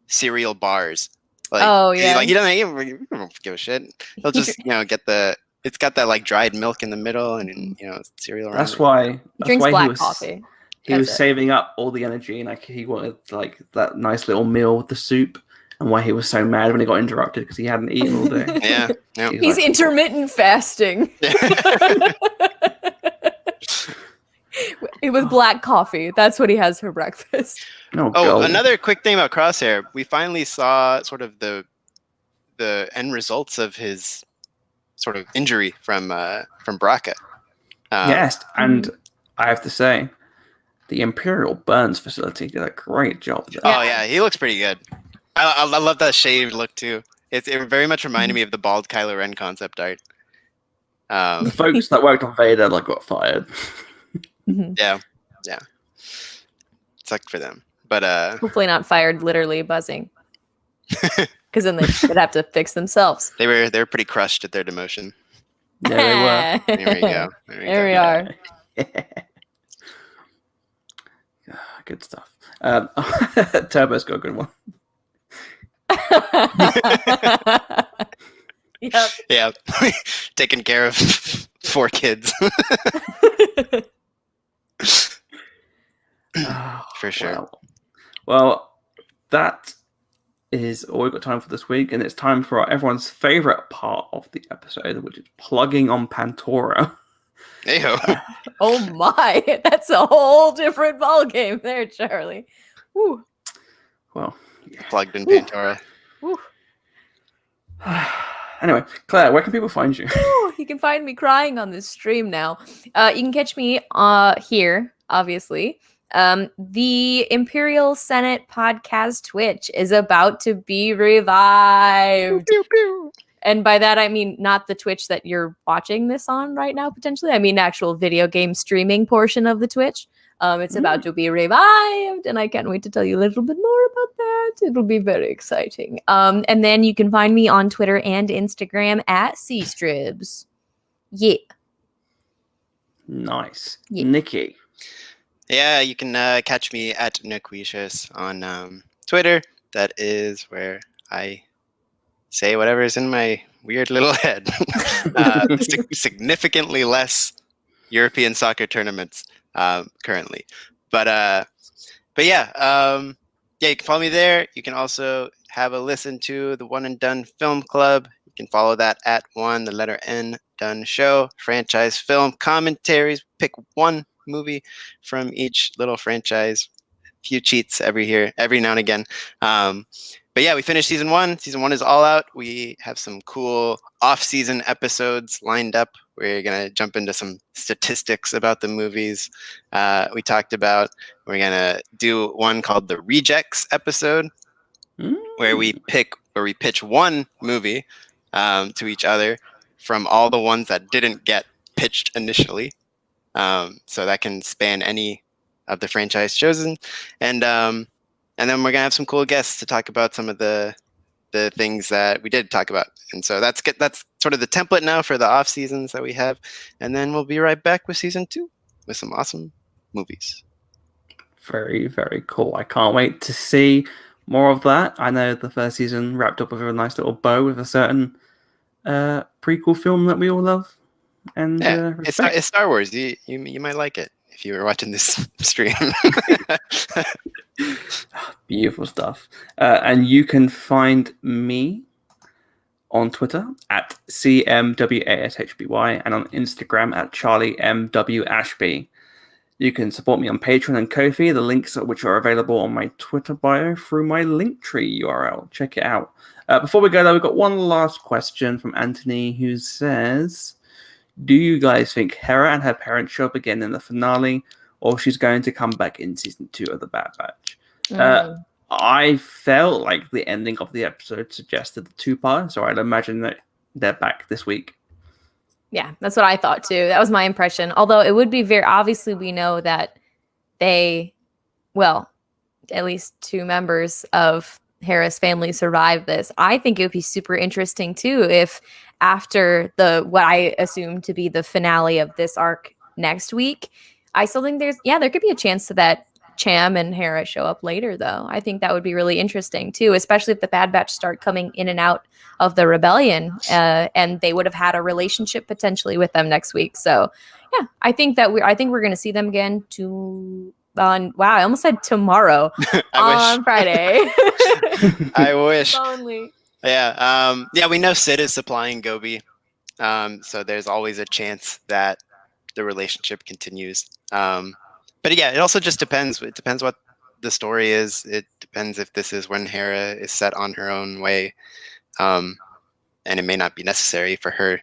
S2: cereal bars. Like, he don't give a shit. He'll just get it's got that like dried milk in the middle and cereal around.
S3: That's why
S1: drinks black coffee.
S3: He was saving up all the energy, and like he wanted like that nice little meal with the soup and why he was so mad when he got interrupted because he hadn't eaten all day.
S2: Yeah. Yep.
S1: He's intermittent fasting. With black coffee. That's what he has for breakfast.
S3: God.
S2: Another quick thing about Crosshair. We finally saw sort of the end results of his sort of injury from Braca.
S3: Yes, and I have to say, the Imperial Burns facility did a great job there.
S2: Oh yeah, he looks pretty good. I love that shaved look too. It very much reminded me of the bald Kylo Ren concept art.
S3: The folks that worked on Vader got fired.
S2: Yeah. Sucked for them, but
S1: hopefully not fired, literally buzzing, because then they'd have to fix themselves.
S2: They were pretty crushed at their demotion.
S3: Yeah, they were.
S2: There we go.
S1: There we are.
S3: Good stuff. Turbo's got a good one.
S1: Yep.
S2: Yeah, taking care of 4 kids. For sure.
S3: Well, that is all we've got time for this week, and it's time for everyone's favorite part of the episode, which is plugging on Pantora.
S2: Ayo.
S1: Oh my, that's a whole different ball game there, Charlie. Woo.
S3: Well,
S2: Plugged in Pantora.
S1: Woo.
S3: Anyway, Claire, where can people find you?
S1: You can find me crying on this stream now. You can catch me here, obviously. The Imperial Senate Podcast Twitch is about to be revived.
S2: Pew, pew.
S1: And by that, I mean not the Twitch that you're watching this on right now, potentially. I mean actual video game streaming portion of the Twitch. It's about to be revived, and I can't wait to tell you a little bit more about that. It'll be very exciting. And then you can find me on Twitter and Instagram at cstribs. Yeah.
S3: Nice.
S1: Yeah.
S3: Nicky.
S2: Yeah, you can catch me at Nequicious on Twitter. That is where I say whatever is in my weird little head. Significantly less European soccer tournaments currently, but yeah, you can follow me there. You can also have a listen to the One and Done Film Club. You can follow that at one, the letter N, Done Show, franchise film commentaries. Pick one movie from each little franchise. Few cheats every now and again. But yeah, we finished season 1. Season 1 is all out. We have some cool off-season episodes lined up. We're gonna jump into some statistics about the movies we talked about. We're gonna do one called the Rejects episode, where we pitch one movie to each other from all the ones that didn't get pitched initially. So that can span any of the franchise chosen, and then we're gonna have some cool guests to talk about some of the things that we did talk about. And so that's sort of the template now for the off seasons that we have, and then we'll be right back with season 2 with some awesome movies.
S3: Very, very cool. I can't wait to see more of that. I know the first season wrapped up with a nice little bow with a certain prequel film that we all love. And
S2: yeah, it's Star Wars. You might like it if you were watching this stream.
S3: Beautiful stuff. And you can find me on Twitter at CMWASHBY and on Instagram at CharlieMWAshby. You can support me on Patreon and Ko-fi, the links of which are available on my Twitter bio through my Linktree URL. Check it out. Before we go, though, we've got one last question from Anthony, who says, do you guys think Hera and her parents show up again in the finale, or she's going to come back in season 2 of The Bad Batch? I felt like the ending of the episode suggested the 2-part, so I'd imagine that they're back this week.
S1: Yeah, that's what I thought too. That was my impression. Although it would be very obviously, we know that at least 2 members of Hera's family survived this. I think it would be super interesting too if after what I assume to be the finale of this arc next week, I still think there could be a chance that Cham and Hera show up later, though. I think that would be really interesting too, especially if the Bad Batch start coming in and out of the rebellion, and they would have had a relationship potentially with them next week. So, yeah, I think we're going to see them again to on wow, I almost said tomorrow
S2: I
S1: on Friday.
S2: wish. I wish.
S1: If only.
S2: Yeah. Yeah. We know Sid is supplying Gobi, so there's always a chance that the relationship continues. But yeah, it also just depends. It depends what the story is. It depends if this is when Hera is set on her own way, and it may not be necessary for her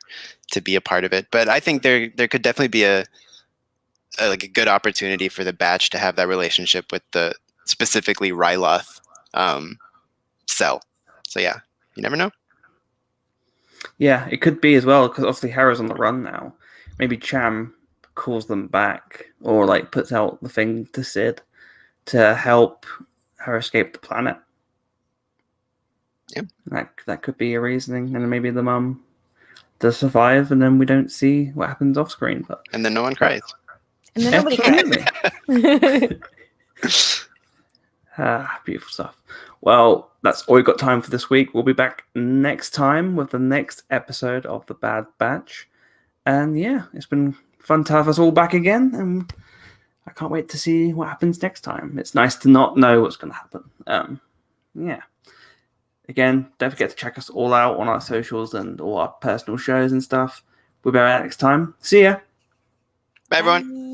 S2: to be a part of it. But I think there could definitely be a good opportunity for the Batch to have that relationship with the specifically Ryloth cell. So yeah, you never know.
S3: Yeah, it could be as well, because obviously Hera's on the run now. Maybe Cham calls them back, or like puts out the thing to Sid to help her escape the planet.
S2: Yeah.
S3: That could be a reasoning, and then maybe the mum does survive, and then we don't see what happens off screen. But
S2: And then no one cries.
S1: And then nobody cries.
S3: Beautiful stuff. Well, that's all we've got time for this week. We'll be back next time with the next episode of The Bad Batch. And yeah, it's been fun to have us all back again. And I can't wait to see what happens next time. It's nice to not know what's going to happen. Yeah. Again, don't forget to check us all out on our socials and all our personal shows and stuff. We'll be back next time. See ya.
S2: Bye, everyone.